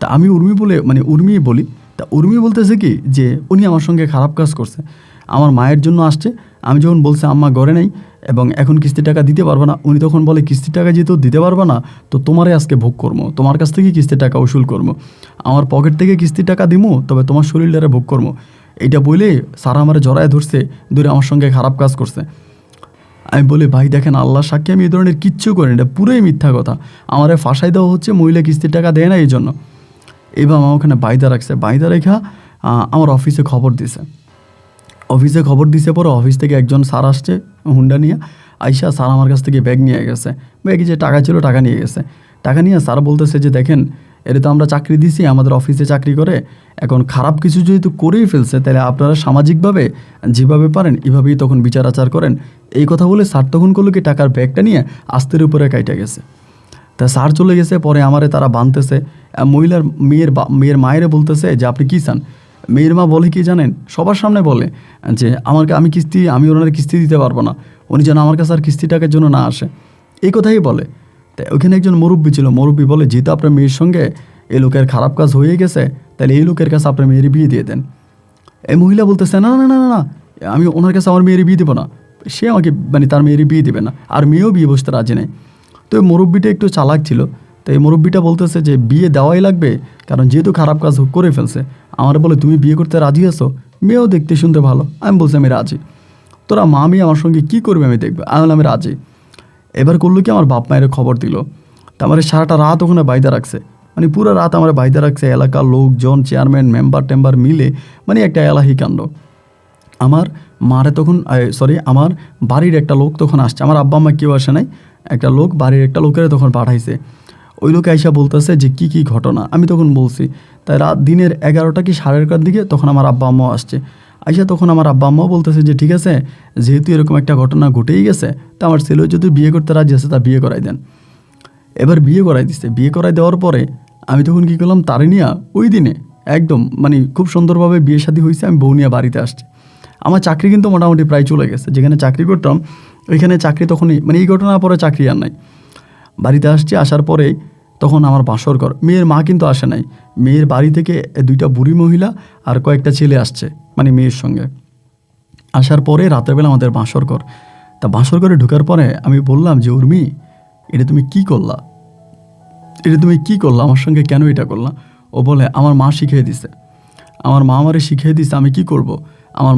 তা আমি উর্মি বলে মানে উর্মি বলি। তা উর্মি বলতেছে কি যে উনি আমার সঙ্গে খারাপ কাজ করছে, আমার মায়ের জন্য আসছে। আমি যখন বলছি আম্মা ঘরে নেই এবং এখন কিস্তির টাকা দিতে পারবো না, উনি তখন বলে কিস্তির টাকা যেহেতু দিতে পারবো না তো তোমারে আজকে ভোগ করবো, তোমার কাছ থেকে কিস্তির টাকা উসুল করবো, আমার পকেট থেকে কিস্তির টাকা দিমু, তবে তোমার শরীরটারে ভোগ করবো। এইটা বলে সারা আমারে জড়ায় ধরছে, ধরে আমার সঙ্গে খারাপ কাজ করছে। আমি বলি ভাই দেখেন, আল্লাহ সাক্ষী আমি এই ধরনের কিচ্ছু করি, এটা পুরোই মিথ্যা কথা, আমারে ফাঁসাই দেওয়া হচ্ছে, মহিলা কিস্তির টাকা দেয় না এই জন্য। এবার আমার ওখানে বাইদা রাখছে, বাইদা রেখা আমার অফিসে খবর দিছে পরে অফিস থেকে একজন স্যার আসছে হুন্ডা নিয়ে, আইসা স্যার আমার কাছ থেকে ব্যাগ নিয়ে গেছে, ব্যাগে যে টাকা ছিল টাকা নিয়ে গেছে। টাকা নিয়ে স্যার বলতেছে যে দেখেন, এটা তো আমরা চাকরি দিছি, আমাদের অফিসে চাকরি করে, এখন খারাপ কিছু যেহেতু করেই ফেলছে তাহলে আপনারা সামাজিকভাবে যেভাবে পারেন এভাবেই তখন বিচার আচার করেন। এই কথা বলে স্যার তখন করলো কি টাকার ব্যাগটা নিয়ে আস্তের উপরে কাইটা গেছে। তা স্যার চলে গেছে, পরে আমারে তারা বাঁধতেছে। মহিলার মেয়ের মায়েরে বলতেছে যে আপনি কী চান। মেয়ের মা বলে কি জানেন, সবার সামনে বলে যে আমি ওনার কিস্তি দিতে পারবো না, উনি যেন আমার কাছে আর কিস্তি টাকার জন্য না আসে, এই কথাই বলে। তাই ওখানে একজন মুরব্বী ছিল, মুরব্বী বলে যেহেতু আপনার মেয়ের সঙ্গে এই লোকের খারাপ কাজ হয়ে গেছে তাহলে এই লোকের কাছে আপনার মেয়ের বিয়ে দিয়ে দেন। এই মহিলা বলতেছে না না না না না, আমি ওনার কাছে আমার মেয়ের বিয়ে দেবো না, সে আমাকে মানে তার মেয়ের বিয়ে দেবে না, আর মেয়েও বিয়ে বসতে রাজি নেই। তো এই মুরব্বীটা একটু চালাক ছিল, তো এই মুরব্বীটা বলতেছে যে বিয়ে দেওয়াই লাগবে, কারণ যেহেতু খারাপ কাজ করে ফেলছে। আমার বলে তুমি বিয়ে করতে রাজি আছো, মেয়েও দেখতে শুনতে ভালো। আমি বলছি আমি রাজি, তোরা মামি আমার সঙ্গে কি করবে আমি দেখবো। আমি বললাম আমি রাজি। এবার করলো কি, আমার বাপ মায়ের খবর দিল, তা আমার সারাটা রাত ওখানে বাইদা রাখছে, মানে পুরো রাত আমার বাইদা রাখছে, এলাকার লোকজন চেয়ারম্যান মেম্বার মিলে, মানে একটা এলাহি কাণ্ড। আমার মারে তখন আমার বাড়ির একটা লোক তখন আসছে, আমার আব্বা আম্মা কেউ আসে নাই, একটা লোক বাড়ির একটা লোকের তখন পাঠাইছে। ওই লোক আইসা বলতেছে যে কী ঘটনা। আমি তখন বলছি, তাই রাত দিনের 11টা কি 11:30টার দিকে তখন আমার আব্বা আম্মাও আসছে। আইসা তখন আমার আব্বা আম্মাও বলতেছে যে ঠিক আছে, যেহেতু এরকম একটা ঘটনা ঘটেই গেছে, তা আমার ছেলে যদি বিয়ে করতে রাজি আছে তা বিয়ে করাই দেন। এবার বিয়ে করাই দিচ্ছে। বিয়ে করাই দেওয়ার পরে আমি তখন কী করলাম, তারে নিয়ে ওই দিনে একদম মানে খুব সুন্দরভাবে বিয়ে শাদী হয়েছে, আমি বউ নিয়ে বাড়িতে আসছি। আমার চাকরি কিন্তু মোটামুটি প্রায় চলে গেছে, যেখানে চাকরি করতাম ওইখানে চাকরি তখনই, মানে এই ঘটনার পরে চাকরি আর নাই। বাড়িতে আসছি, আসার পরে তখন আমার বাসর ঘর, মেয়ের মা কিন্তু আসে নাই, মেয়ের বাড়ি থেকে 2টা বুড়ি মহিলা আর কয়েকটা ছেলে আসছে মানে মেয়ের সঙ্গে। আসার পরে রাতের বেলা আমাদের বাসর ঘর। তা বাসর ঘরে ঢোকার পরে আমি বললাম যে উর্মি, এটা তুমি কি করলা, আমার সঙ্গে কেন এটা করলা? ও বলে আমার মা শিখিয়ে দিছে, আমার মা আমারে শিখিয়ে দিছে, আমি কি করব? আমার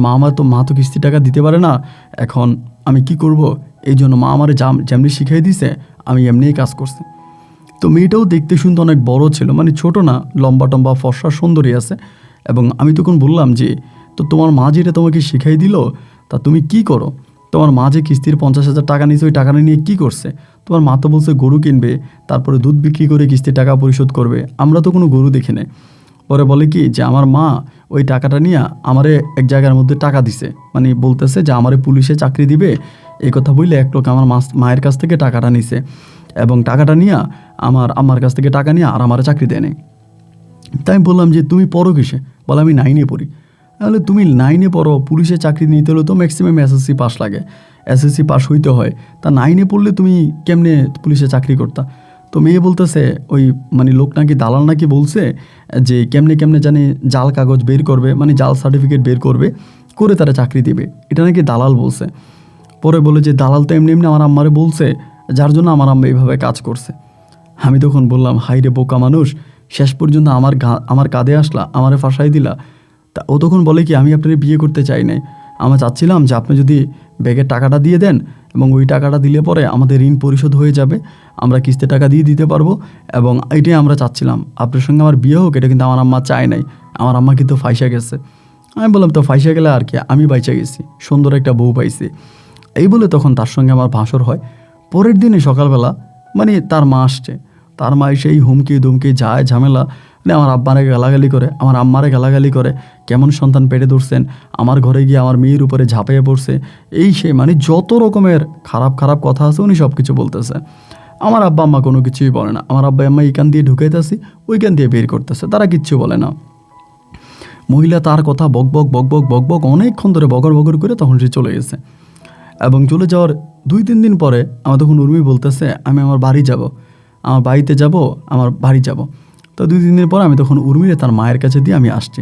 মা তো কিস্তি টাকা দিতে পারে না, এখন আমি কি করব? এই জন্য মা আমারে যেমনি শিখিয়ে দিছে আমি এমনিই কাজ করছি। তো মেয়েটাও দেখতে শুনতে অনেক বড় ছিল, মানে ছোট না, লম্বা টম্বা ফর্সা সুন্দরী আছে। এবং আমি তখন বললাম যে তো তোমার মা যেটা তোমাকে শিখাই দিল তা তুমি কি করো? তোমার মা যে কিস্তির 50,000 টাকা নিয়েছে, ওই টাকাটা নিয়ে কি করছে? তোমার মা তো বলছে গরু কিনবে, তারপরে দুধ বিক্রি করে কিস্তির টাকা পরিশোধ করবে, আমরা তো কোনো গরু দেখি নাই। পরে বলে কি যে আমার মা ওই টাকাটা নিয়ে আমারে এক জায়গার মধ্যে টাকা দিছে, মানে বলতেছে যে আমারে পুলিশে চাকরি দিবে, এই কথা বললে এক লোক আমার মায়ের কাছ থেকে টাকাটা নিছে এবং টাকাটা নিয়ে আমার কাছ থেকে টাকা নিয়ে আর আমারে চাকরি দেয় নাই। তাই আমি বললাম যে তুমি পড়ো কিসে? বলে আমি 9-এ পড়ি। তাহলে তুমি 9-এ পড়ো, পুলিশে চাকরি নিতে হলে তো ম্যাক্সিমাম এসএসসি পাস লাগে, এসএসসি পাস হইতে হয়, তা 9-এ পড়লে তুমি কেমনে পুলিশে চাকরি করতা? তো মেয়ে বলতেছে ওই মানে লোক নাকি দালাল নাকি বলছে যে কেমনে জানি জাল কাগজ বের করবে, মানে জাল সার্টিফিকেট বের করবে, করে তারা চাকরি দিবে, এটা নাকি দালাল বলছে। পরে বলে যে দালাল তো এমনি আমার আম্মারে বলছে, যার জন্য আমার আম্মা এইভাবে কাজ করছে। আমি তখন বললাম হাই রে বোকা মানুষ, শেষ পর্যন্ত আমার কাঁধে আসলা, আমারে ফাঁসাই দিলা। তা ও তখন বলে কি আমি আপনার বিয়ে করতে চাই নাই, আমরা চাচ্ছিলাম যে আপনি যদি ব্যাগের টাকাটা দিয়ে দেন এবং ওই টাকাটা দিলে পরে আমাদের ঋণ পরিশোধ হয়ে যাবে, আমরা কিস্তির টাকা দিয়ে দিতে পারবো, এবং এটাই আমরা চাচ্ছিলাম আপনার সঙ্গে আমার বিয়ে হোক। এটা কিন্তু আমার আম্মা চায় নাই, আমার আম্মা কিন্তু ফাইসা গেছে। আমি বললাম তো ফাইসা গেলে আর কি, আমি বাইচা গেছি, সুন্দর একটা বউ পাইছি। এই বলে তখন তার সঙ্গে আমার ভাসর হয়। পরের দিনে সকালবেলা মানে তার মা আসছে, তার মা সেই হুমকি দুমকি যায় ঝামেলা, মানে আমার আব্বারে গালাগালি করে, আমার আম্মারে গালাগালি করে, কেমন সন্তান পেটে ধরছেন, আমার ঘরে গিয়ে আমার মেয়ের উপরে ঝাঁপিয়ে পড়ছে, এই সে মানে যত রকমের খারাপ খারাপ কথা আছে উনি সব কিছু বলতেছে। আমার আব্বা আম্মা কোনো কিছুই বলে না, আমার আব্বা আম্মা এইখান দিয়ে ঢুকাইতেছি ওইখান দিয়ে বের করতেছে, তারা কিচ্ছু বলে না। মহিলা তার কথা বক বক বক বক বক বক অনেকক্ষণ ধরে বগর বগর করে তখন সে চলে গেছে। এবং চলে যাওয়ার 2-3 দিন পরে আমার তখন উর্মি বলতেছে আমি আমার বাড়ি যাব, আমার বাড়িতে যাব, আমার বাড়ি যাব। তো 2-3 দিন পর আমি তখন উর্মিরে তার মায়ের কাছে দিয়ে আমি আসছি।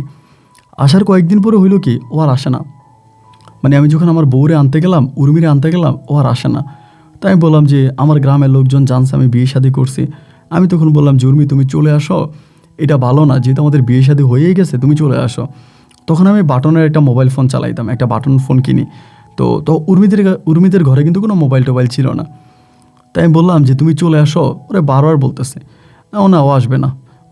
আসার কয়েকদিন পরে হইল কি, ও আর আসে না। মানে আমি যখন আমার বউরে আনতে গেলাম, উর্মিরে আনতে গেলাম, ও আর আসে না। তাই আমি বললাম যে আমার গ্রামের লোকজন জানছে আমি বিয়ে শাদী করছি। আমি তখন বললাম যে উর্মি তুমি চলে আসো, এটা ভালো না, যেহেতু আমাদের বিয়ে শাদী হয়েই গেছে তুমি চলে আসো। তখন আমি বাটনের একটা মোবাইল ফোন চালাইতাম, একটা বাটন ফোন কিনি। তো উর্মিদের ঘরে কিন্তু কোনো মোবাইল টোবাইল ছিল না। তাই আমি বললাম যে তুমি চলে আসো, ওরে বারবার বলতেছে ও না, ও আসবে না।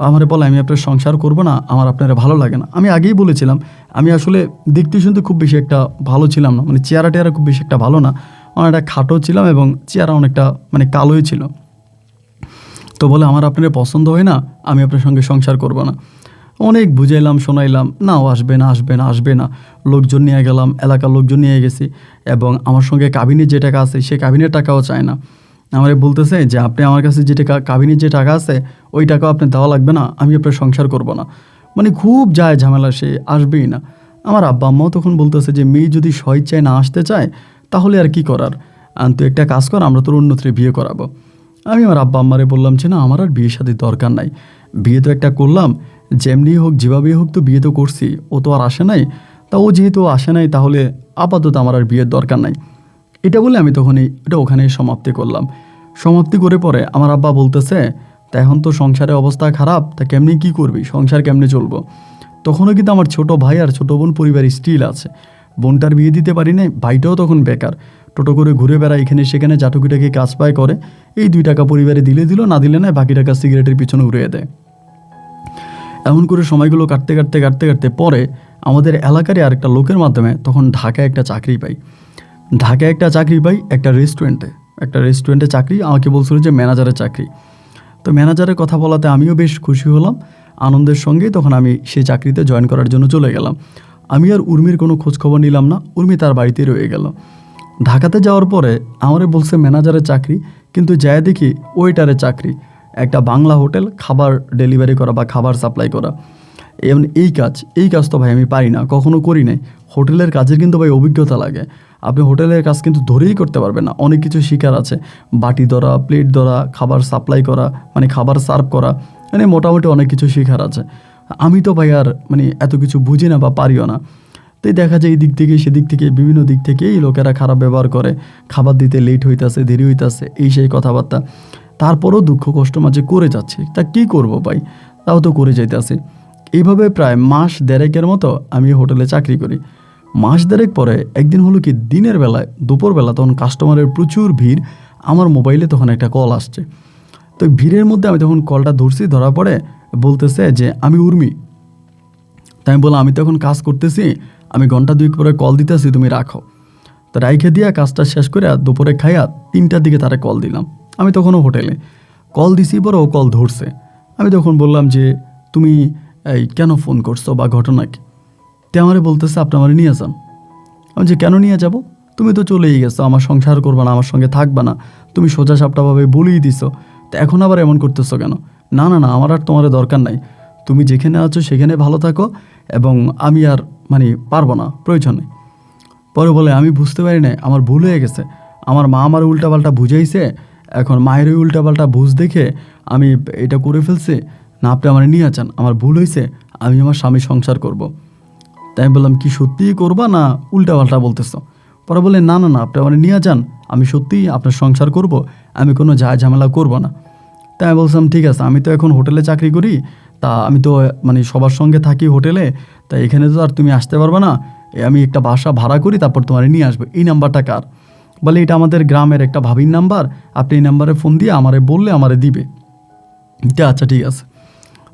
আমারে বলে আমি আপনার সংসার করবো না, আমার আপনারা ভালো লাগে না। আমি আগেই বলেছিলাম আমি আসলে দেখতে শুনতে খুব বেশি একটা ভালো ছিলাম না, মানে চেহারা টেহারা খুব বেশি একটা ভালো না, অনেকটা খাটো ছিলাম এবং চেহারা অনেকটা মানে কালোই ছিল। তো বলে আমার আপনার পছন্দ হয় না, আমি আপনার সঙ্গে সংসার করব না। অনেক বুঝাইলাম শোনাইলাম, না ও আসবে না আসবে না আসবে না। লোকজন নিয়ে গেলাম, এলাকার লোকজন নিয়ে গেছি, এবং আমার সঙ্গে কাবিনের যে টাকা আছে সে কাবিনের টাকাও চায় না। আমারে বলতেছে যে আপনি আমার কাছে যে টাকা কাবিনের যে টাকা আছে ওই টাকাও আপনি দেওয়া লাগবে না, আমি আপনার সংসার করব না। মানে খুব যায় ঝামেলা, সে আসবেই না। আমার আব্বা আম্মাও তখন বলতেছে যে মেয়ে যদি স্বেচ্ছায় না আসতে চায় তাহলে আর কি করার, তুই একটা কাজ কর, আমরা তোর অন্যত্রে বিয়ে করাবো। আমি আমার আব্বা আম্মারে বললাম যে না, আমার আর বিয়ে শাদীর দরকার নাই, বিয়ে তো একটা করলাম, যেমনি হোক যেভাবেই হোক তো বিয়ে তো করছি, ও তো আর আসে নাই, তা ও যেহেতু আসে নাই তাহলে আপাতত আমার আর বিয়ের দরকার নাই। এটা বলে আমি তখন এটা ওখানেই সমাপ্তি করলাম। সমাপ্তি করে পরে আমার আব্বা বলতেছে তা এখন তো সংসারের অবস্থা খারাপ, তা কেমনি কি করবি, সংসার কেমনে চলবো। তখনও কিন্তু আমার ছোট ভাই আর ছোট বোন পরিবার স্টিল আছে, বোনটার বিয়ে দিতে পারি নাই, ভাইটাও তখন বেকার, টোটো করে ঘুরে বেড়ায় এখানে সেখানে, জাটুকিটাকে কাজ পায় করে, এই 2 টাকা পরিবারে দিলে দিল, না দিলে না বাকি টাকা সিগারেটের পিছনে উড়িয়ে দেয়। এমন করে সময়গুলো কাটতে কাটতে কাটতে কাটতে পরে আমাদের এলাকারই আরেকটা লোকের মাধ্যমে তখন ঢাকায় একটা চাকরি পাই। একটা রেস্টুরেন্টে চাকরি, আমাকে বলছিল যে ম্যানেজারের চাকরি। তো ম্যানেজারের কথা বলাতে আমিও বেশ খুশি হলাম, আনন্দের সঙ্গে তখন আমি সেই চাকরিতে জয়েন করার জন্য চলে গেলাম। আমি আর উর্মির কোনো খোঁজখবর নিলাম না, উর্মি তার বাড়িতেই রয়ে গেল। ঢাকাতে যাওয়ার পরে আমারে বলছে ম্যানেজারের চাকরি, কিন্তু যায় দেখি ওয়েটারের চাকরি, একটা বাংলা হোটেল, খাবার ডেলিভারি করা বা খাবার সাপ্লাই করা। এমন এই কাজ তো ভাই আমি পারি না, কখনো করি নাই। হোটেলের কাজের কিন্তু ভাই অভিজ্ঞতা লাগে, আপনি হোটেলের কাজ কিন্তু ধরেই করতে পারবেন না, অনেক কিছু শিকার আছে, বাটি ধরা, প্লেট ধরা, খাবার সাপ্লাই করা, মানে খাবার সার্ভ করা, মানে মোটামুটি অনেক কিছু শিখার আছে। আমি তো ভাই আর মানে এত কিছু বুঝি না বা পারিও না। তাই দেখা যায় এই দিক থেকে সেদিক থেকে বিভিন্ন দিক থেকে এই লোকেরা খারাপ ব্যবহার করে, খাবার দিতে লেট হইতাছে, দেরি হইতাছে, এই সেই কথাবার্তা। তারপরও দুঃখ কষ্ট মাঝে করে যাচ্ছে, তা কী করবো ভাই, তাও তো করে যাইতেছে। এইভাবে প্রায় মাস দেড়েকের মতো আমি হোটেলে চাকরি করি। মাস দেড়েক পরে একদিন হলো কি, দিনের বেলায় দুপুরবেলা তখন কাস্টমারের প্রচুর ভিড়, আমার মোবাইলে তখন একটা কল আসছে। তো ভিড়ের মধ্যে আমি তখন কলটা ধরছি, ধরার পরে বলতেছে যে আমি উর্মি। তাই আমি বললাম আমি তো এখন কাজ করতেছি, আমি ঘন্টা 2 পরে কল দিতেছি, তুমি রাখো। তো রাইখে দিয়া কাজটা শেষ করে দুপুরে খাইয়া 3টার দিকে তারা কল দিলাম। আমি তখনও হোটেলে কল দিছি, পরে ও কল ধরছে। আমি তখন বললাম যে তুমি এই কেন ফোন করছো বা ঘটনা কি? তে আমারে বলতেছে আপনি আমারে নিয়ে যান। আমি যে কেন নিয়ে যাব, তুমি তো চলেই গেছো, আমার সংসার করবা না, আমার সঙ্গে থাকবা না, তুমি সোজা সাপটাভাবে বলেই দিছো, তো এখন আবার এমন করতেছো কেন? না না না, আমার আর তোমার দরকার নাই, তুমি যেখানে আছো সেখানে ভালো থাকো, এবং আমি আর মানে পারবো না, প্রয়োজন নেই। পরে বলে আমি বুঝতে পারি না, আমার ভুল হয়ে গেছে, আমার মা আমার উল্টাপাল্টা বুঝাইছে, এখন মায়ের ওই উল্টাপাল্টা বুঝ দেখে আমি এটা করে ফেলছি, না আপনি আমার নিয়ে যান, আমার ভুল হয়েছে, আমি আমার স্বামী সংসার করব। তাই আমি বললাম কি সত্যিই করবা না উল্টাপাল্টা বলতেছো? পরে বলে না না না, আপনি আমার নিয়ে যান, আমি সত্যিই আপনার সংসার করব, আমি কোনো ঝামেলা করব না। তাই আমি বলছিলাম ঠিক আছে, আমি তো এখন হোটেলে চাকরি করি, তা আমি তো মানে সবার সঙ্গে থাকি হোটেলে, তা এখানে তো আর তুমি আসতে পারবে না, আমি একটা বাসা ভাড়া করি, তারপর তোমার নিয়ে আসবো। এই নাম্বারটা কার? বলে এটা আমাদের গ্রামের একটা ভাবির নাম্বার, আপনি এই নাম্বারে ফোন দিয়ে আমারে বললে আমারে দিবে। আচ্ছা ঠিক আছে।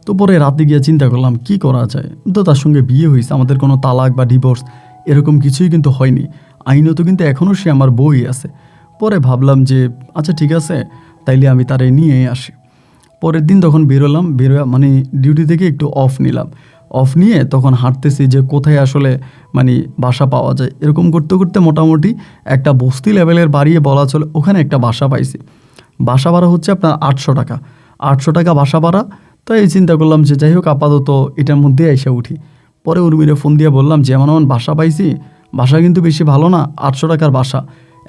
তো পরে রাতে গিয়ে চিন্তা করলাম কি করা যায়, তো তার সঙ্গে বিয়ে হয়েছে, আমাদের কোনো তালাক বা ডিভোর্স এরকম কিছুই কিন্তু হয়নি, আইনত কিন্তু এখনও সে আমার বউই আছে। পরে ভাবলাম যে আচ্ছা ঠিক আছে, তাইলে আমি তারে নিয়ে আসি। পরের দিন তখন বেরোলাম, বেরোয়া মানে ডিউটি থেকে একটু অফ নিলাম, অফ নিয়ে তখন হাঁটতেছি যে কোথায় আসলে মানে বাসা পাওয়া যায়। এরকম করতে করতে মোটামুটি একটা বস্তি লেভেলের বাড়িয়ে বলা চলে, ওখানে একটা বাসা পাইছি। বাসা ভাড়া হচ্ছে আপনার 800 টাকা, 800 টাকা বাসা ভাড়া। তো এই চিন্তা করলাম যে যাই হোক আপাতত এটার মধ্যে এসে উঠি। পরে উর্মিরে ফোন দিয়ে বললাম যে এমন এমন বাসা পাইছি, বাসা কিন্তু বেশি ভালো না, 800 টাকার বাসা,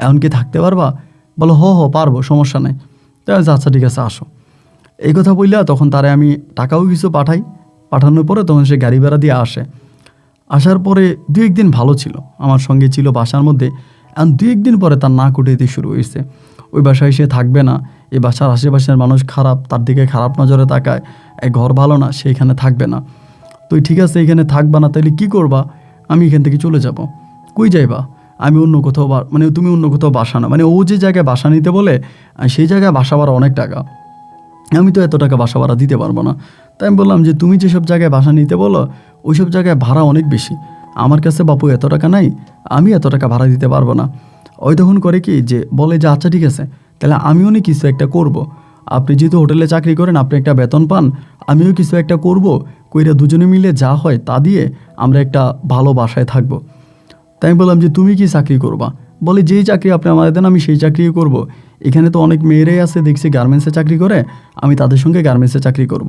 এখন কি থাকতে পারবা? বলো হ পারবো, সমস্যা নেই। তাই আমি বলছি, আচ্ছা ঠিক আছে আসো। এই কথা বললা তখন তারে আমি টাকাও কিছু পাঠাই, পাঠানোর পরে তখন সে গাড়ি ভাড়া দিয়ে আসে। আসার পরে দু একদিন ভালো ছিল, আমার সঙ্গে ছিল বাসার মধ্যে। এখন দু একদিন পরে তার নাক উঠে দিতে শুরু হয়েছে, ওই বাসায় সে থাকবে না, এই বাসার আশেপাশের মানুষ খারাপ, তার দিকে খারাপ নজরে তাকায়, এই ঘর ভালো না, সে এখানে থাকবে না। তুই ঠিক আছে এখানে থাকবা না, তাইলে কি করবা? আমি এখান থেকে চলে যাব। কই যাইবা? আমি অন্য কোথাও মানে তুমি অন্য কোথাও বাসা না, মানে ও যে জায়গায় বাসা নিতে বলে সেই জায়গায় বাসা ভাড়া অনেক টাকা, আমি তো এত টাকা বাসা ভাড়া দিতে পারবো না। তাই আমি বললাম যে তুমি যেসব জায়গায় বাসা নিতে বলো ওই সব জায়গায় ভাড়া অনেক বেশি, আমার কাছে বাপু এত টাকা নাই, আমি এত টাকা ভাড়া দিতে পারবো না। ওই তখন করে কি যে বলে যে আচ্ছা ঠিক আছে, তাহলে আমিও নি কিছু একটা করব। আপনি যেহেতু হোটেলে চাকরি করেন, আপনি একটা বেতন পান, আমিও কিছু একটা করব, কইরা দুজনে মিলে যা হয় তা দিয়ে আমরা একটা ভালো বাসায় থাকবো। তাই আমি বললাম যে তুমি কি চাকরি করবা? বলে যেই চাকরি আপনি আমাদের দেন আমি সেই চাকরিই করব। এখানে তো অনেক মেয়েরাই আছে দেখছি গার্মেন্টসে চাকরি করে, আমি তাদের সঙ্গে গার্মেন্টসে চাকরি করব।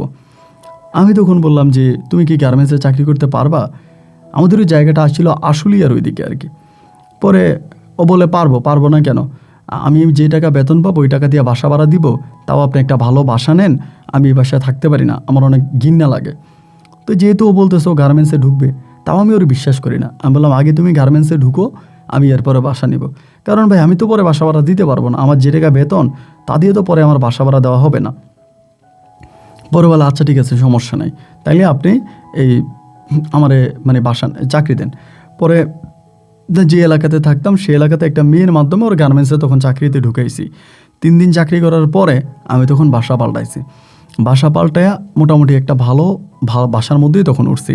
আমি তখন বললাম যে তুমি কি গার্মেন্টসে চাকরি করতে পারবা? আমাদের ওই জায়গাটা আসছিল আশুলিয়ার ওইদিকে আর কি। পরে ও বলে পারবো না কেন, আমি যে টাকা বেতন পাবো ওই টাকা দিয়ে বাসা ভাড়া দিব, তাও আপনি একটা ভালো বাসা নেন, আমি এই বাসায় থাকতে পারি না, আমার অনেক ঘৃণা লাগে। তো যেহেতু ও বলতেছে ও গার্মেন্টসে ঢুকবে, তাও আমি ওর বিশ্বাস করি না। আমি বললাম আগে তুমি গার্মেন্টসে ঢুকো, আমি এরপরে বাসা নিব। কারণ ভাই আমি তো পরে বাসা ভাড়া দিতে পারবো না, আমার যে টাকা বেতন তা দিয়ে তো পরে আমার বাসা ভাড়া দেওয়া হবে না। পরে বলে আচ্ছা ঠিক আছে সমস্যা নাই, তাইলে আপনি এই আমারে মানে বাসা চাকরি দেন। পরে যে এলাকাতে থাকতাম সেই এলাকাতে একটা মেয়ের মাধ্যমে ওর গার্মেন্টসে তখন চাকরিতে ঢুকাইছি। 3 দিন চাকরি করার পরে আমি তখন বাসা পাল্টাইছি। বাসা পাল্টায়া মোটামুটি একটা ভালো বাসার মধ্যেই তখন উঠছি।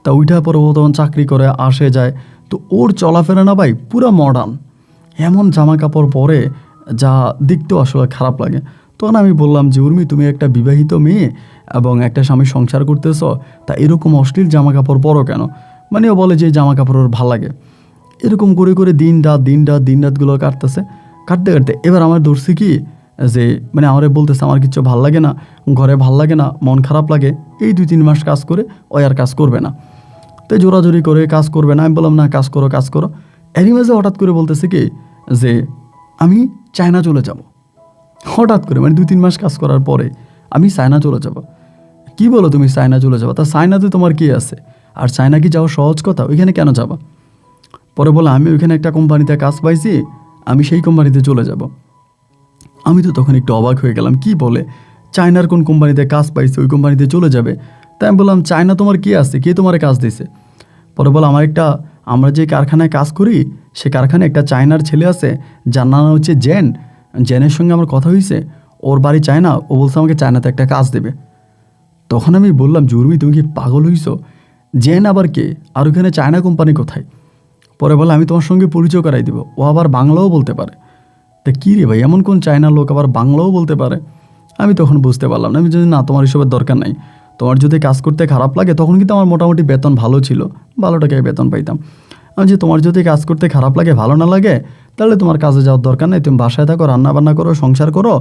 তা ওইটার পরে ও তখন চাকরি করে আসে যায়। তো ওর চলাফেরা না ভাই পুরা মডার্ন, এমন জামা কাপড় পরে যা দেখতেও আসলে খারাপ লাগে। তখন আমি বললাম যে উর্মি তুমি একটা বিবাহিত মেয়ে এবং একটা স্বামী সংসার করতেছ, তা এরকম অশ্লীল জামা কাপড় পরো কেন? মানে ও বলে যে জামা কাপড় ওর ভাল লাগে। এরকম করে করে দিন রাতগুলো কাটতেছে, কাটতে কাটতে এবার আমার ধরছি কি যে মানে আমারে বলতেছে আমার কিছু ভাল লাগে না, ঘরে ভাল লাগে না, মন খারাপ লাগে। এই 2-3 মাস কাজ করে ও আর কাজ করবে না। তো জোরাজোরি করে কাজ করবে না। আমি বললাম না কাজ করো। এরই মাঝে হঠাৎ করে বলতেছে কি যে আমি চায়না চলে যাব। হঠাৎ করে মানে 2-3 মাস কাজ করার পরে আমি চায়না চলে যাব। কি বলো তুমি চায়না চলে যাবো? তা চায়নাতে তোমার কি আছে? আর চায়না কি যাওয়া সহজ কথা? ওইখানে কেন যাবা? পরে বলে আমি ওইখানে একটা কোম্পানিতে কাজ পাইছি, আমি সেই কোম্পানিতে চলে যাব। আমি তো তখন একটু অবাক হয়ে গেলাম, কি বলে চায়নার কোন কোম্পানিতে কাজ পাইছে ওই কোম্পানিতে চলে যাবে? তাই আমি বললাম চায়না তোমার কি আছে, কে তোমার কাজ দিছে? পরে বলে আমরা যে কারখানায় কাজ করি সে কারখানায় একটা চায়নার ছেলে আছে, যার নাম হচ্ছে জেনের সঙ্গে আমার কথা হয়েছে, ওর বাড়ি চায়না, ও বলছে আমাকে চায়নাতে একটা কাজ দেবে। তখন আমি বললাম জুরমি তুমি কি পাগল হইছো? জেন আবার কে, আর ওখানে চায়না কোম্পানি কোথায়? পরে বলে আমি তোমার সঙ্গে পরিচয় করাই দিব, ও আবার বাংলাও বলতে পারে। তা কী রে ভাই, এমন কোন চায়নার লোক আবার বাংলাও বলতে পারে? আমি তখন বুঝতে পারলাম না। আমি যদি না তোমার এসবের দরকার নাই, তোমার যদি কাজ করতে খারাপ লাগে, তখন কিন্তু আমার মোটামুটি বেতন ভালো ছিল, 12 টাকায় বেতন পাইতাম। আমি যে তোমার যদি কাজ করতে খারাপ লাগে, ভালো না লাগে, তাহলে তোমার কাজে যাওয়ার দরকার নেই, তুমি বাসায় থাকো, রান্নাবান্না করো, সংসার করো,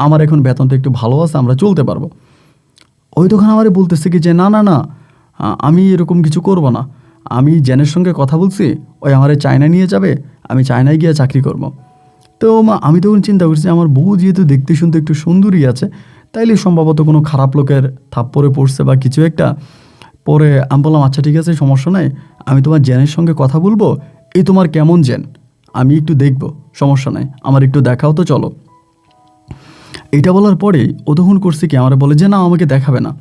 আমার এখন বেতনটা একটু ভালো আছে, আমরা চলতে পারবো। ওই তখন আমারে বলতেছে কি যে না আমি এরকম কিছু করব না, আমি জেনের সঙ্গে কথা বলছি, ওই আমারে চায়না নিয়ে যাবে, আমি চায়নায় গিয়ে চাকরি করব। তো আমি তখন চিন্তা করছি আমার বউ যেহেতু দেখতে শুনতে একটু সুন্দরী আছে, তাইলে সম্ভবত কোনো খারাপ লোকের থাপ্পড়ে পড়ছে বা কিছু একটা। পরে আমি বললাম আচ্ছা ঠিক আছে সমস্যা নাই, আমি তোমার জেনের সঙ্গে কথা বলবো, এই তোমার কেমন জেন আমি একটু দেখব, সমস্যা নাই, আমার একটু দেখাও তো চলো। এইটা বলার পরেই ও তখন করছে কি আমারে বলে যে না আমাকে দেখাবে না,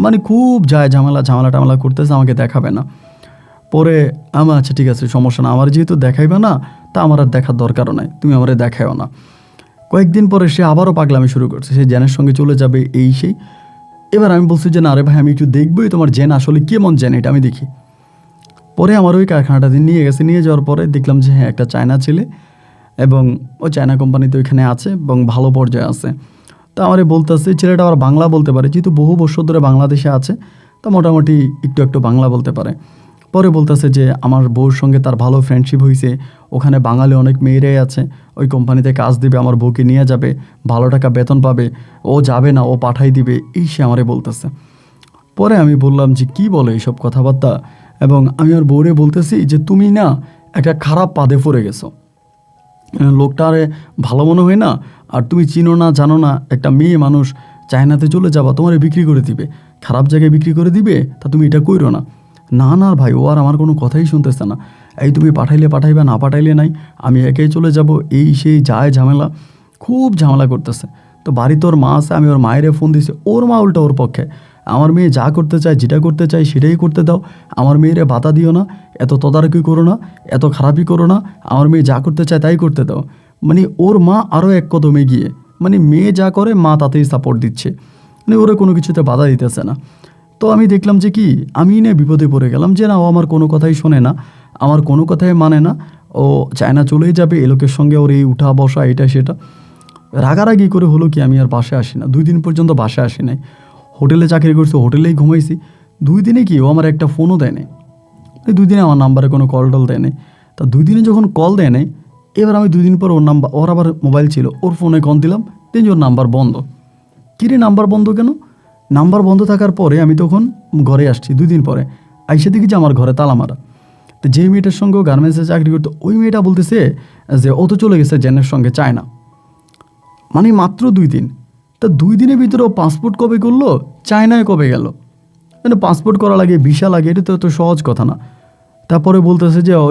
মানে খুব যায় ঝামেলা টামেলা করতেছে, আমাকে দেখাবে না। পরে আমার আচ্ছা ঠিক আছে সমস্যা না, আমার যেহেতু দেখাইবে না তা আমার আর দেখার দরকারও নাই, তুমি আমারে দেখাও না। কয়েকদিন পরে সে আবারও পাগলামি শুরু করছে, সে জেনের সঙ্গে চলে যাবে এই সেই। এবার আমি বলছি যে না রে ভাই আমি একটু দেখবোই তোমার জেন আসলে কেমন জেন, এটা আমি দেখি। পরে আমার ওই কারখানাটা নিয়ে গেছে, নিয়ে যাওয়ার পরে দেখলাম যে হ্যাঁ একটা চায়না ছেলে এবং ও চায়না কোম্পানিতে ওইখানে আছে এবং ভালো পর্যায়ে আছে। তো আমারে বলতেছে, ছেলেটা আবার বাংলা বলতে পারে, যেহেতু বহু বছর ধরে বাংলাদেশে আছে, তো মোটামুটি একটু একটু বাংলা বলতে পারে। পরে বলতেছে যে আমার বউর সঙ্গে তার ভালো ফ্রেন্ডশিপ হয়েছে, ওখানে বাঙালি অনেক মেয়েরাই আছে, ওই কোম্পানিতে কাজ দিবে, আমার বউকে নিয়ে যাবে, ভালো টাকা বেতন পাবে, ও যাবে না, ও পাঠাই দিবে, এই সে আমারে বলতেছে। পরে আমি বললাম যে কী বলে এইসব কথাবার্তা, এবং আমি আর বউরে বলতেছি যে তুমি না একটা খারাপ পাদে পড়ে গেছো, লোকটারে ভালো মনে হয় না, আর তুমি চিনো না জানো না, একটা মেয়ে মানুষ চায়নাতে চলে যাবা, তোমারে বিক্রি করে দিবে, খারাপ জায়গায় বিক্রি করে দিবে, তা তুমি এটা কইরো না। না না ভাই, ও আর আমার কোনো কথাই শুনতেছে না, এই তুমি পাঠাইলে পাঠাইবা, না পাঠাইলে নাই, আমি একাই চলে যাব, এই সেই যায় ঝামেলা, খুব ঝামেলা করতেছে। তো বাড়িতে ওর মা আছে, আমি ওর মায়েরে ফোন দিছি, ওর মা উল্টা ওর পক্ষে, আমার মেয়ে যা করতে চায়, যেটা করতে চায় সেটাই করতে দাও, আমার মেয়েরে বাধা দিও না, এত তদারকি করো না, এত খারাপই করো না, আমার মেয়ে যা করতে চায় তাই করতে দাও। মানে ওর মা আরও এক কদম এগিয়ে, মানে মেয়ে যা করে মা তাতেই সাপোর্ট দিচ্ছে, মানে ওরা কোনো কিছুতে বাধা দিতেছে না। তো আমি দেখলাম যে কি, আমি না বিপদে পড়ে গেলাম, যে না ও আমার কোনো কথাই শোনে না, আমার কোনো কথাই মানে না, ও চায়না চলেই যাবে, এ লোকের সঙ্গে ওর এই উঠা বসা এটা সেটা। রাগারাগি করে হলো কি, আমি আর বাসায় আসি না, 2 দিন পর্যন্ত বাসায় আসি নাই, হোটেলে চাকরি করছি, হোটেলেই ঘুমাইছি। 2 দিনে কি ও আমার একটা ফোনও দেয় নাই, 2 দিনে আমার নাম্বারে কোনো কল টল দেয় নাই। তা 2 দিনে যখন কল দেয় নাই, এবার আমি 2 দিন পর ওর নাম্বার, ওর আবার মোবাইল ছিল, ওর ফোনে কল দিলাম, যে ওর নাম্বার বন্ধ। কিরে নাম্বার বন্ধ কেন? নাম্বার বন্ধ থাকার পরে আমি তখন ঘরে আসছি 2 দিন পরে, আইসা দেখি যে আমার ঘরে তালা মারা। তো যে মেয়েটার সঙ্গে ও গার্মেন্টসে চাকরি করতো, ওই মেয়েটা বলতেছে যে ও তো চলে গেছে জেনের সঙ্গে চায়না, মানে মাত্র 2 দিন। তা 2 দিনের ভিতরে ও পাসপোর্ট কবে করলো, চায়নায় কবে গেল, মানে পাসপোর্ট করা লাগে, ভিসা লাগে, এটা তো এত সহজ কথা না। তারপরে বলতেছে যে ও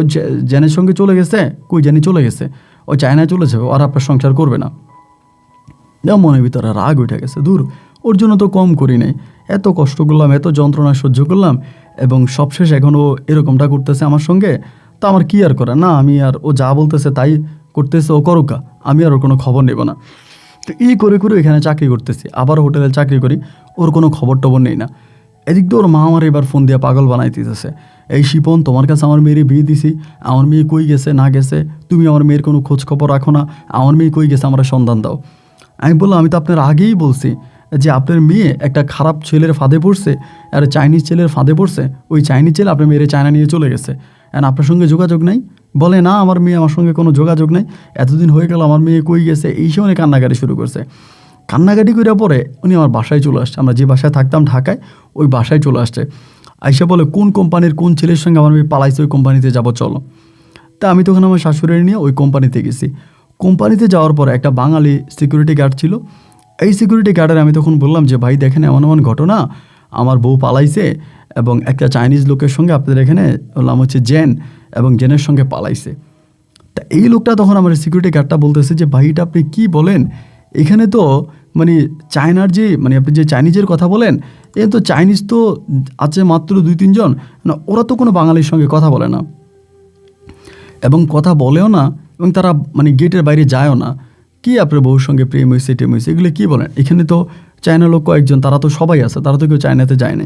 জেনের সঙ্গে চলে গেছে, কই জানি চলে গেছে, ও চায়নায় চলে যাবে, আর আপনার সংসার করবে না। মনের ভিতরে রাগ উঠে গেছে, দূর, ওর জন্য তো কম করি নাই, এত কষ্ট করলাম, এত যন্ত্রণা সহ্য করলাম, এবং সবশেষ এখনও এরকমটা করতেছে আমার সঙ্গে, তা আমার কি আর করা, না আমি আর, ও যা বলতেছে তাই করতেছে, ও করুকা, আমি আর ওর কোনো খবর নেব না। তো এই করে করে এখানে চাকরি করতেছি, আবার হোটেলে চাকরি করি, ওর কোনো খবর টবর নেই না। এদিক দিয়ে ওর মা আমার এবার ফোন দিয়ে পাগল বানাই দিতেছে, এই শিপন, তোমার কাছে আমার মেয়ের বিয়ে দিছি, আমার মেয়ে কই গেছে না গেছে, তুমি আমার মেয়ের কোনো খোঁজ খবর রাখো না, আমার মেয়ে কই গেছে আমার সন্ধান দাও। আমি বললাম, আমি তো আপনার আগেই বলছি যে আপনার মেয়ে একটা খারাপ ছেলের ফাঁদে পড়ছে, আর চাইনিজ ছেলের ফাঁদে পড়ছে, ওই চাইনিজ ছেলে আপনার মেয়ের চায়না নিয়ে চলে গেছে, আর আপনার সঙ্গে যোগাযোগ নাই। বলে না, আমার মেয়ে, আমার সঙ্গে কোনো যোগাযোগ নাই, এতদিন হয়ে গেল, আমার মেয়ে কই গেছে, এই সময় কান্নাকাটি শুরু করছে। কান্নাকাটি করে পরে উনি আমার বাসায় চলে আসছে, আমরা যে বাসায় থাকতাম ঢাকায়, ওই বাসায় চলে আসছে। আইসা বলে, কোন কোম্পানির কোন ছেলের সঙ্গে আমার মেয়ে পালাইছে, ওই কোম্পানিতে যাবো চলো। তা আমি তখন আমার শাশুড়ি নিয়ে ওই কোম্পানিতে গেছি। কোম্পানিতে যাওয়ার পর একটা বাঙালি সিকিউরিটি গার্ড ছিল, এই সিকিউরিটি গার্ডের আমি তখন বললাম যে ভাই দেখেন, এমন এমন ঘটনা, আমার বউ পালাইছে এবং একটা চাইনিজ লোকের সঙ্গে, আপনাদের এখানে নাম হচ্ছে জেন, এবং জেনের সঙ্গে পালাইছে। তা এই লোকটা তখন আমার সিকিউরিটি গার্ডটা বলতেছে যে ভাই, এটা আপনি কী বলেন, এখানে তো মানে চায়নার যে, মানে আপনি যে চাইনিজের কথা বলেন, এ তো চাইনিজ তো আছে মাত্র 2-3 জন, না ওরা তো কোনো বাঙালির সঙ্গে কথা বলে না, এবং কথা বলেও না, এবং তারা মানে গেটের বাইরে যায়ও না। কি আপনার বউর সঙ্গে প্রেম হয়েছে, টেম হয়েছে, এগুলো কী বলেন, এখানে তো চায়না লোক কয়েকজন, তারা তো সবাই আছে, তারা তো কেউ চায়নাতে যায় না।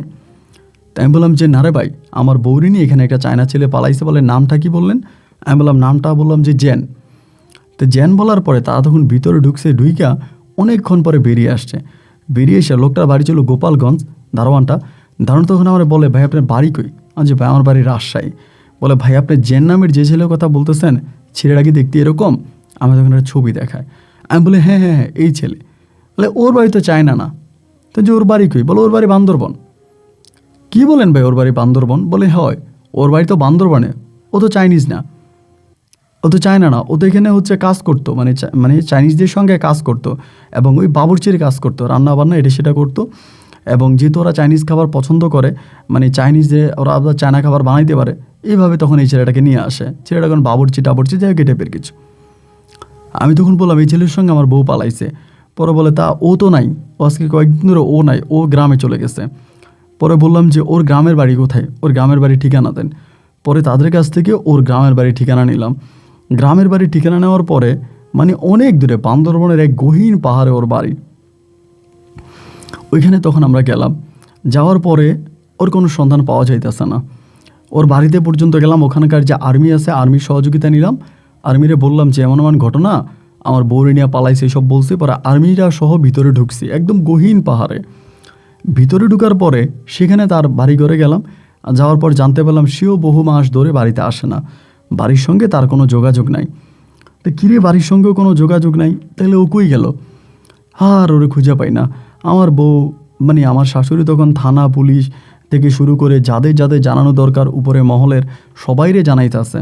তাই আমি বললাম যে না রে ভাই, আমার বউরি নিয়ে এখানে একটা চায়না ছেলে পালাইছে, বলে নামটা কি বললেন? আমি বললাম নামটা, বললাম যে জেন। তো জেন বলার পরে তারা তখন ভিতরে ঢুকছে, ঢুইকা অনেকক্ষণ পরে বেরিয়ে আসছে। বেরিয়ে এসে লোকটার বাড়ি ছিল গোপালগঞ্জ, দারোয়ান তখন আমার বলে, ভাই আপনার বাড়ি কই? যে ভাই আমার বাড়ি রাজশাহী। বলে ভাই, আপনি জেন নামের যে ছেলের কথা বলতেছেন, ছেলেটা কি দেখতে এরকম? আমি তখন একটা ছবি দেখায়। আমি বলি হ্যাঁ হ্যাঁ হ্যাঁ, এই ছেলে। বলে ওর বাড়ি তো চায়না না। তো যে ওর বাড়ি কই? বলে ওর বাড়ি বান্দরবন। কী বলেন ভাই, ওর বাড়ি বান্দরবন? বলে হয়, ওর বাড়ি তো বান্দরবনে, ও তো চাইনিজ না, ও তো চায়না না, ও তো এখানে হচ্ছে কাজ করতো, মানে চাইনিজদের সঙ্গে কাজ করতো, এবং ওই বাবুর্চির কাজ করতো, রান্না বান্না এটা সেটা করতো। এবং যেহেতু ওরা চাইনিজ খাবার পছন্দ করে, মানে চাইনিজে ওরা আবার চায়না খাবার বানাইতে পারে, এইভাবে তখন এই ছেলেটাকে নিয়ে আসে। ছেলেটা এখন বাবুর্চি টাবুর্চি যাই টাইপের কিছু। আমি তখন বললাম এই ছেলের সঙ্গে আমার বউ পালাইছে। পরে বলে তা ও তো নাই, ও আজকে কয়েকদিন ধরে ও নাই, ও গ্রামে চলে গেছে। পরে বললাম যে ওর গ্রামের বাড়ি কোথায়, ওর গ্রামের বাড়ি ঠিকানা দেন। পরে তাদের কাছ থেকে ওর গ্রামের বাড়ি ঠিকানা নিলাম। গ্রামের বাড়ি ঠিকানা নেওয়ার পরে মানে অনেক দূরে, বান্দরবনের এক গহীন পাহাড়ে ওর বাড়ি। ওইখানে তখন আমরা গেলাম, যাওয়ার পরে ওর কোনো সন্ধান পাওয়া যাইতেছে না। ওর বাড়িতে পর্যন্ত গেলাম, ওখানকার যে আর্মি আছে, আর্মির সহযোগিতা নিলাম। আর্মিরে বললাম যে এমন এমন ঘটনা, আমার বউরে নিয়ে পালাইছে, এসব বলছি। পরে আর্মিরা সহ ভিতরে ঢুকছি একদম গহীন পাহাড়ে। ভিতরে ঢুকার পরে সেখানে তার বাড়ি ঘরে গেলাম। যাওয়ার পর জানতে পারলাম সেও বহু মাস ধরে বাড়িতে আসে না, বাড়ির সঙ্গে তার কোনো যোগাযোগ নাই। তো কিরে, বাড়ির সঙ্গেও কোনো যোগাযোগ নাই, তাহলে ও কই গেল? আর ওরে খুঁজে পাই না। আমার বউ মানে আমার শাশুড়ি তখন থানা পুলিশ থেকে শুরু করে যাদের যাদের জানানো দরকার উপরে মহলের সবাইরে জানাইতেছে,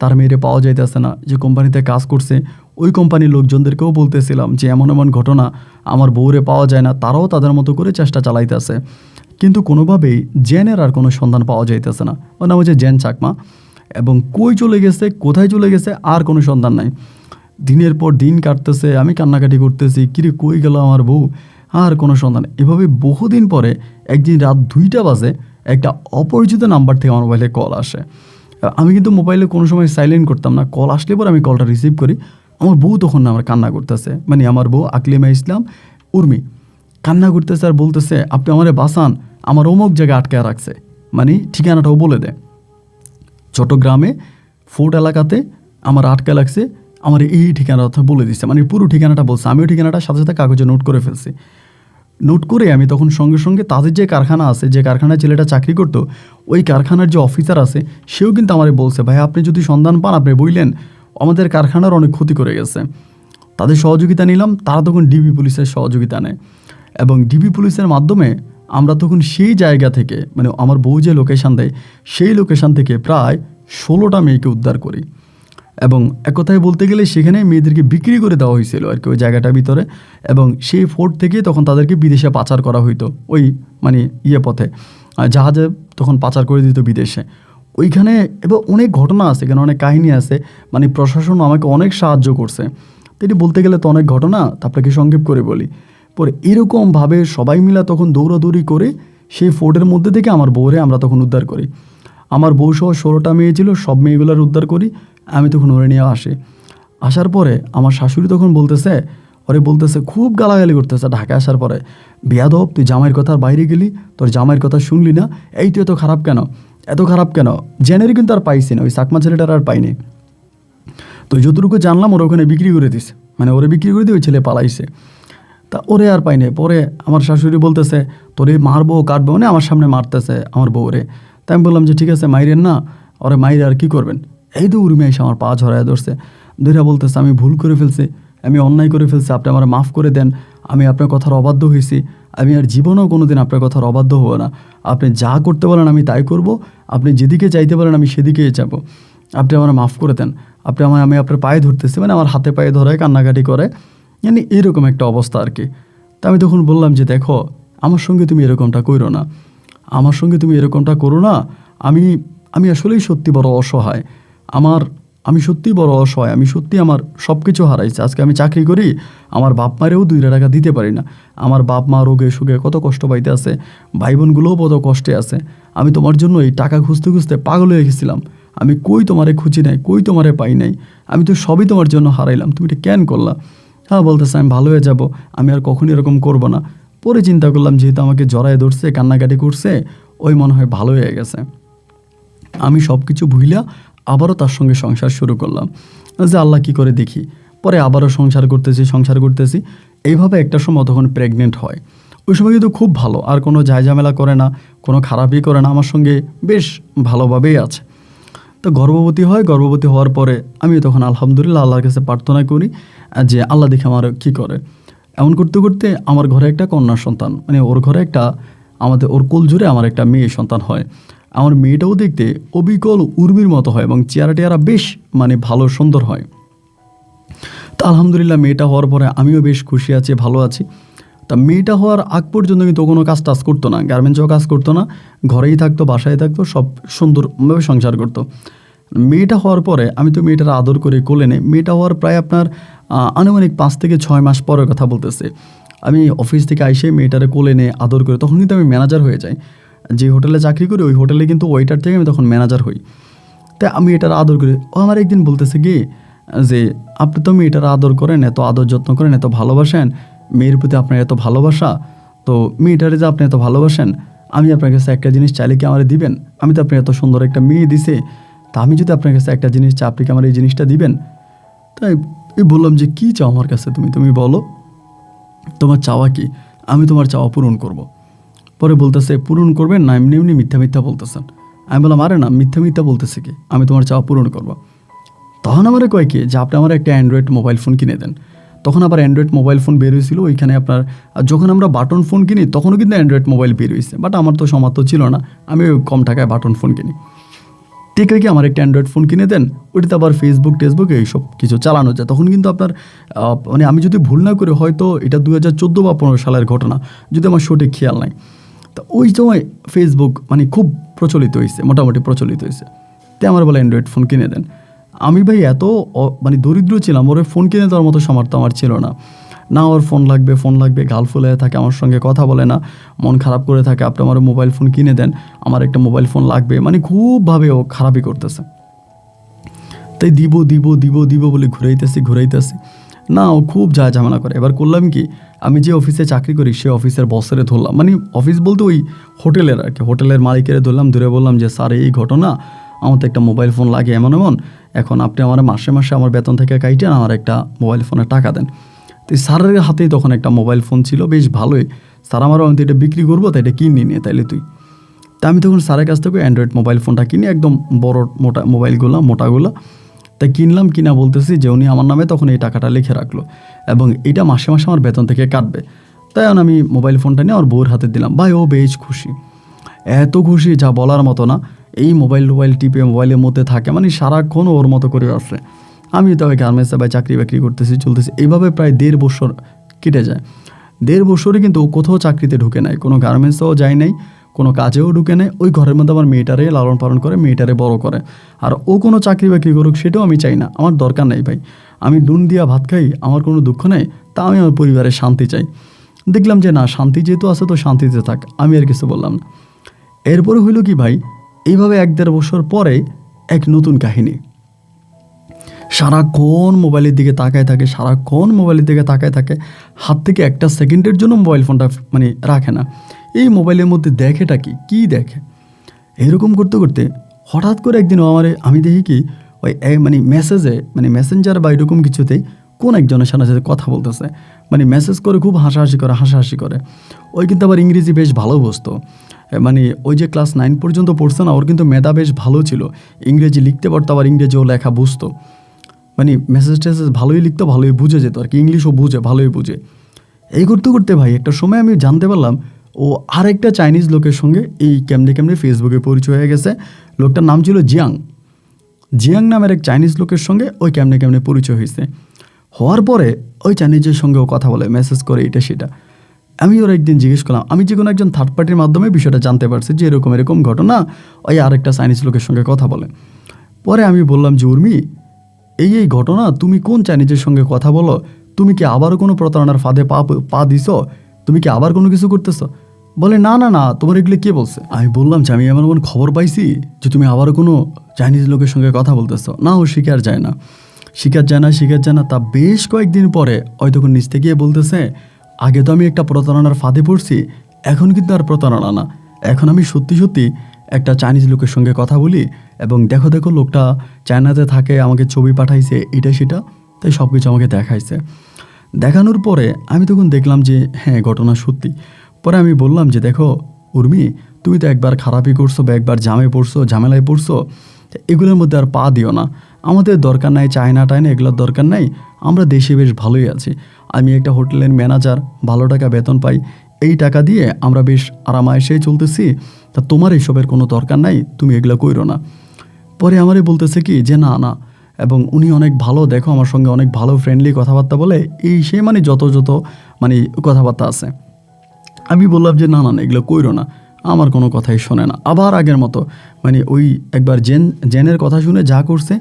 তার মেয়েরে পাওয়া যাইতেছে না। যে কোম্পানিতে কাজ করছে ওই কোম্পানির লোকজনদেরকেও বলতেছিলাম যে এমন এমন ঘটনা, আমার বউরে পাওয়া যায় না। তারাও তাদের মতো করে চেষ্টা চালাইতেছে, কিন্তু কোনোভাবেই জেনের আর কোনো সন্ধান পাওয়া যাইতেছে না। ওর নাম হচ্ছে জেন চাকমা। এবং কই চলে গেছে, কোথায় চলে গেছে, আর কোনো সন্ধান নাই। দিনের পর দিন কাটতেছে, আমি কান্নাকাটি করতেছি, কিরে কই গেল আমার বউ, আর কোনো সন্ধান। এভাবে বহুদিন পরে একদিন রাত 2টা বাজে একটা অপরিচিত নাম্বার থেকে আমার মোবাইলে কল আসে। আমি কিন্তু মোবাইলে কোনো সময় সাইলেন্ট করতাম না, কল আসলে পর আমি কলটা রিসিভ করি। আমার বউ তখন না আমার কান্না করতেছে, মানে আমার বউ আকলিমা ইসলাম উর্মি কান্না করতেছে আর বলতেছে, আপনি আমারে বাঁচান, আমার অমুক জায়গায় আটকে রাখছে। মানে ঠিকানাটাও বলে দেয়, চট্টগ্রামে ফোর্ট এলাকাতে আমার আটকে লাগছে, আমার এই ঠিকানাটা বলে দিচ্ছে, মানে পুরো ঠিকানাটা বলছে। আমিও ঠিকানাটা সাথে সাথে কাগজে নোট করে ফেলছি। নোট করে আমি তখন সঙ্গে সঙ্গে তাদের যে কারখানা আছে, যে কারখানায় ছেলেটা চাকরি করতো, ওই কারখানার যে অফিসার আছে সেও কিন্তু আমারে বলছে, ভাই আপনি যদি সন্ধান পান আপনি বললেন, আমাদের কারখানার অনেক ক্ষতি করে গেছে। তাদের সহযোগিতা নিলাম, তারা তখন ডিবি পুলিশের সহযোগিতা নেয়। এবং ডিবি পুলিশের মাধ্যমে আমরা তখন সেই জায়গা থেকে, মানে আমার বউ যে লোকেশান দেয় সেই লোকেশান থেকে প্রায় 16টা মেয়েকে উদ্ধার করি। এবং এক কথায় বলতে গেলে সেখানে মেয়েদেরকে বিক্রি করে দেওয়া হয়েছিল আর কি ওই জায়গাটার ভিতরে। এবং সেই ফোর্ট থেকে তখন তাদেরকে বিদেশে পাচার করা হইতো, ওই মানে পথে জাহাজে তখন পাচার করে দিত বিদেশে। ওইখানে এবার অনেক ঘটনা আছে, এখানে অনেক কাহিনী আছে, মানে প্রশাসন আমাকে অনেক সাহায্য করছে। তো এটি বলতে গেলে তো অনেক ঘটনা, তা আপনাকে সংক্ষেপ করে বলি। পরে এরকমভাবে সবাই মিলে তখন দৌড়াদৌড়ি করে সেই ফোর্টের মধ্যে থেকে আমার বউরে আমরা তখন উদ্ধার করি। আমার বউ সহ 16টা মেয়ে ছিল, সব মেয়েগুলোর উদ্ধার করি। আমি তখন ওরে নিয়ে আসি। আসার পরে আমার শাশুড়ি তখন বলতেছে খুব গালাগালি করতেছে ঢাকায় আসার পরে, বেয়াদব তুই জামাইয়ের কথার বাইরে গেলি, তোর জামাইয়ের কথা শুনলি না, এই তুই এত খারাপ কেন, এত খারাপ কেন। জেনের কিন্তু আর পাইছি না, ওই চাকমা ছেলেটার আর পাইনি। তো যতটুকু জানলাম ওরা ওখানে বিক্রি করে দিছে, মানে ওরে বিক্রি করে দিয়ে ওই ছেলে পালাইছে। তা ওরে আর পাইনি। পরে আমার শাশুড়ি বলতেছে তোরে মারবো কাটবো, মানে আমার সামনে মারতেছে আমার বউরে। তাই আমি বললাম যে ঠিক আছে মাইরেন না, ওরে মাইরে আর কি করবেন। এই তো উর্মি এসে আমার পা ঝরায় ধরছে, ধরে বলতেছে আমি ভুল করে ফেলছি, আমি অন্যায় করে ফেলছি, আপনি আমার মাফ করে দেন, আমি আপনার কথার অবাধ্য হয়েছি, আমি আর জীবনেও কোনো দিন আপনার কথার অবাধ্য হব না। আপনি যা করতে বলেন আমি তাই করব, আপনি যেদিকে চাইতে পারেন আমি সেদিকেই যাব, আপনি আমার মাফ করে দেন, আমি আপনার পায়ে ধরতেছি, মানে আমার হাতে পায়ে ধরায় কান্নাকাটি করে, মানে এরকম একটা অবস্থা আর কি। তা আমি তখন বললাম যে দেখো আমার সঙ্গে তুমি এরকমটা করো না, আমার সঙ্গে তুমি এরকমটা করো না। আমি আসলেই সত্যি বড় অসহায়, আমি সত্যিই বড় অসহায়, আমি সত্যি আমার সব কিছু হারাইছি। আজকে আমি চাকরি করি, আমার বাপ মারেও 2 টাকা দিতে পারি না, আমার বাপ মা রোগে সুগে কত কষ্ট পাইতে আছে, ভাই বোনগুলোও কত কষ্টে আছে। আমি তোমার জন্য এই টাকা খুঁজতে খুঁজতে পাগল হয়ে গেছিলাম, আমি কই তোমারে খুঁজি নাই, কই তোমারে পাই নাই, আমি তো সবই তোমার জন্য হারাইলাম, তুমি এটা কেন করলা। হ্যাঁ বলতেছে আমি ভালো হয়ে যাব, আমি আর কখনই এরকম করব না। পরে চিন্তা করলাম যেহেতু আমাকে জড়ায় ধরছে, কান্নাকাটি করছে, ওই মনে হয় ভালো হয়ে গেছে। আমি সব কিছু ভুইলা আবারও তার সঙ্গে সংসার শুরু করলাম, যে আল্লাহ কি করে দেখি। পরে আবারও সংসার করতেছি। এইভাবে একটা সময় তখন প্রেগনেন্ট হয়। ওই সময় কিন্তু খুব ভালো, আর কোনো ঝামেলা করে না, কোনো খারাপই করে না, আমার সঙ্গে বেশ ভালোভাবেই আছে। তো গর্ভবতী হওয়ার পরে আমি তখন আলহামদুলিল্লাহ আল্লাহর কাছে প্রার্থনা করি যে আল্লাহ দেখে আমার কী করে। এমন করতে করতে আমার ঘরে একটা কন্যা সন্তান, মানে ওর ঘরে ওর কোল জুড়ে আমার একটা মেয়ে সন্তান হয়। আমার মেয়েটাও দেখতে অবিকল উর্মির মতো হয় এবং চেহারা বেশ মানে ভালো সুন্দর হয়। তো আলহামদুলিল্লাহ মেয়েটা হওয়ার পরে আমিও বেশ খুশি আছি, ভালো আছি। তা মেয়েটা হওয়ার আগ পর্যন্ত কিন্তু কোনো কাজ করতো না, গার্মেন্টসেও কাজ করতো না, ঘরেই থাকতো, বাসায় থাকতো, সব সুন্দরভাবে সংসার করতো। মেয়েটা হওয়ার পরে আমি তো মেয়েটার আদর করে কোলে নেই। মেয়েটা হওয়ার প্রায় আপনার আনুমানিক 5 থেকে 6 মাস পরের কথা বলতেছে। আমি অফিস থেকে আইসে মেয়েটারে কোলে নিয়ে আদর করে, তখন কিন্তু আমি ম্যানেজার হয়ে যাই। যে হোটেলে চাকরি করি ওই হোটেলে কিন্তু ওয়েটার থেকে আমি তখন ম্যানেজার হই। তাই আমি এটার আদর করি। ও আমার একদিন বলতেছে কি যে আপনি তো মেয়েটার আদর করেন, এত আদর যত্ন করেন, এত ভালোবাসেন, মেয়ের প্রতি আপনার এত ভালোবাসা, তো মেয়েটারে যে আপনি এত ভালোবাসেন, আমি আপনার কাছে একটা জিনিস চাইলে কি আমার দিবেন? আমি তো আপনি এত সুন্দর একটা মেয়ে দিছে, তা আমি যদি আপনার কাছে একটা জিনিস চাই আপনি কি আমার এই জিনিসটা দিবেন? তাই বললাম যে কী চাও আমার কাছে, তুমি বলো তোমার চাওয়া কি, আমি তোমার চাওয়া পূরণ করব। পরে বলতেছে পূরণ করবেন না, এমনি এমনি মিথ্যা মিথ্যা বলতেছেন। আমি বললাম আরে না, মিথ্যা মিথ্যা বলতেছে কি, আমি তোমার চাওয়া পূরণ করবো। তখন আমার কয় কি যে আপনি আমার একটা অ্যান্ড্রয়েড মোবাইল ফোন কিনে দেন। তখন আবার অ্যান্ড্রয়েড মোবাইল ফোন বের হয়েছিল ওইখানে আপনার, যখন আমরা বাটন ফোন কিনি তখনও কিন্তু অ্যান্ড্রয়েড মোবাইল বের হয়েছে, বাট আমার তো সামর্থ্য ছিল না, আমি ওই কম টাকায় বাটন ফোন কিনি। ঠিক কি আমার একটা অ্যান্ড্রয়েড ফোন কিনে দেন, ওইটাতে আবার ফেসবুক টেসবুক এইসব কিছু চালানো যায়। তখন কিন্তু আপনার মানে আমি যদি ভুল না করি হয়তো এটা 2014 বা 15 সালের ঘটনা, যদি আমার সঠিক খেয়াল নাই। তো ওই সময় ফেসবুক মানে খুব প্রচলিত হয়েছে, মোটামুটি প্রচলিত হয়েছে। তাই আমার বলে অ্যান্ড্রয়েড ফোন কিনে দেন। আমি ভাই এত মানে দরিদ্র ছিলাম, ওর ফোন কিনে দেওয়ার মতো সামর্থ্য আমার ছিল না। না ওর ফোন লাগবে, গাল ফুলে থাকে, আমার সঙ্গে কথা বলে না, মন খারাপ করে থাকে, আপনি আমার মোবাইল ফোন কিনে দেন, আমার একটা মোবাইল ফোন লাগবে, মানে খুবভাবে ও খারাপই করতেছে। তাই দিব বলে ঘুরাইতেছি, না ও খুব ঝামেলা করে। এবার করলাম কি, আমি যে অফিসে চাকরি করি সে অফিসের বসেরে ধরলাম, মানে অফিস বলতে ওই হোটেলের আর কি, হোটেলের মালিকেরে ধরলাম, ধরে বললাম যে স্যার এই ঘটনা, আমার তো একটা মোবাইল ফোন লাগে এমন, এখন আপনি আমার মাসে মাসে আমার বেতন থেকে কাইটেন আমার একটা মোবাইল ফোনের টাকা দেন। তো স্যারের হাতেই তখন একটা মোবাইল ফোন ছিল, বেশ ভালোই। স্যার আমারও আমি তো এটা বিক্রি করবো, তাই এটা কিনে নিয়ে তাইলে তুই। তা আমি তখন স্যারের কাছ থেকে অ্যান্ড্রয়েড মোবাইল ফোনটা কিনি, একদম বড় মোটা মোবাইলগুলো, মোটাগুলো। তাই কিনলাম, কিনা বলতেছি যে উনি আমার নামে তখন এই টাকাটা লিখে রাখলো এবং এটা মাসে মাসে আমার বেতন থেকে কাটবে। তাই আমি মোবাইল ফোনটা নিয়ে আমার বউয়ের হাতে দিলাম। ভাই ও বেশ খুশি, এত খুশি যা বলার মতো না। এই মোবাইল টিপে মোবাইলের মধ্যে থাকে, মানে সারাক্ষণ ওর মতো করে আসছে। আমি তো ওই গার্মেন্টসে ভাই চাকরি বাকরি করতেছি, চলতেছি, এইভাবে প্রায় 1.5 বছর কেটে যায়। 1.5 বছরে কিন্তু ও কোথাও চাকরিতে ঢুকে নাই, কোনো গার্মেন্টসেও যায় নাই, কোনো কাজেও ঢুকে নেয়। ওই ঘরের মধ্যে আমার মেয়েটারে লালন পালন করে, মেয়েটারে বড় করে। আর ও কোনো চাকরি বাকরি করুক সেটাও আমি চাই না, আমার দরকার নেই ভাই। আমি নুন দিয়া ভাত খাই, আমার কোনো দুঃখ নেই, তা আমি আমার পরিবারের শান্তি চাই। দেখলাম যে না, শান্তি যেহেতু আছে তো শান্তিতে থাক, আমি আর কিছু বললাম না। এরপরে হইল কি ভাই, এইভাবে 1.5 বছর পরে এক নতুন কাহিনী। সারাক্ষণ মোবাইলের দিকে তাকায় থাকে, হাত থেকে একটা সেকেন্ডের জন্য মোবাইল ফোনটা মানে রাখে না। এই মোবাইলের মধ্যে দেখেটা কি দেখে, এরকম করতে করতে হঠাৎ করে একদিন আমি দেখি কি ওই মানে মেসেঞ্জার বা এরকম কিছুতেই কোন একজনের সাথে কথা বলতেছে, মানে মেসেজ করে খুব হাসাহাসি করে। ওই কিন্তু আবার ইংরেজি বেশ ভালো বুঝতো, মানে ওই যে ক্লাস 9 পর্যন্ত পড়ছে না, ওর কিন্তু মেধা বেশ ভালো ছিল, ইংরেজি লিখতে পারতো, আবার ইংরেজিও লেখা বুঝতো, মানে মেসেজ টেসেজ ভালোই লিখতো, ভালোই বুঝে যেত আর কি, ইংলিশও ভালোই বুঝে। এই করতে করতে ভাই একটা সময় আমি জানতে পারলাম ও আরেকটা চাইনিজ লোকের সঙ্গে এই কেমনে ফেসবুকে পরিচয় হয়ে গেছে। লোকটার নাম ছিল জিয়াং নামের এক চাইনিজ লোকের সঙ্গে ওই কেমনে পরিচয় হয়েছে। হওয়ার পরে ওই চাইনিজের সঙ্গেও কথা বলে, মেসেজ করে, এটা সেটা। আমি ওরা একদিন জিজ্ঞেস করলাম, আমি যে কোনো একজন থার্ড পার্টির মাধ্যমে বিষয়টা জানতে পারছি যে এরকম ঘটনা, ওই আরেকটা চাইনিজ লোকের সঙ্গে কথা বলে। পরে আমি বললাম যে উর্মি, এই ঘটনা, তুমি কোন চাইনিজের সঙ্গে কথা বলো, তুমি কি আবারও কোনো প্রতারণার ফাঁদে পা দিছ, তুমি কি আবার কোনো কিছু করতেছো? বলে না, তোমার এগুলো কে বলছে? আমি বললাম যে আমি এমন খবর পাইছি যে তুমি আবারও কোনো চাইনিজ লোকের সঙ্গে কথা বলতেছো। না, ও শিকার যায় না। তা বেশ কয়েকদিন পরে ওই তখন নিচ থেকে বলতেছে, আগে তো আমি একটা প্রতারণার ফাঁদে পড়ছি, এখন কিন্তু আর প্রতারণা না, এখন আমি সত্যি একটা চাইনিজ লোকের সঙ্গে কথা বলি, এবং দেখো লোকটা চায়নাতে থাকে, আমাকে ছবি পাঠাইছে, এটা সেটা, তাই সব কিছু আমাকে দেখাইছে। দেখানোর পরে আমি তখন দেখলাম যে হ্যাঁ, ঘটনা সত্যি। পরে আমি বললাম যে দেখো উর্মি, তুমি তো একবার খারাপই করছো বা একবার ঝামেলায় পড়ছো, এগুলোর মধ্যে আর পা দিও না, আমাদের দরকার নাই চায়না এগুলোর দরকার নাই, আমরা দেশে বেশ ভালোই আছি। আমি একটা হোটেলের ম্যানেজার, ভালো টাকা বেতন পাই, এই টাকা দিয়ে আমরা বেশ আরামায়েশেই চলতেছি, তা তোমার এইসবের কোনো দরকার নাই, তুমি এগুলো কইরো না। পরে আমারে বলতেছে কি যে না, এবং উনি অনেক ভালো, দেখো আমার সঙ্গে অনেক ভালো ফ্রেন্ডলি কথাবার্তা বলে, সে মানে যত মানে কথাবার্তা আছে। আমি বললাম যে না, এগুলো কইরো না, আমার কোনো কথাই শোনে না। আবার আগের মতো মানে ওই একবার জেনের কথা শুনে যা করছে,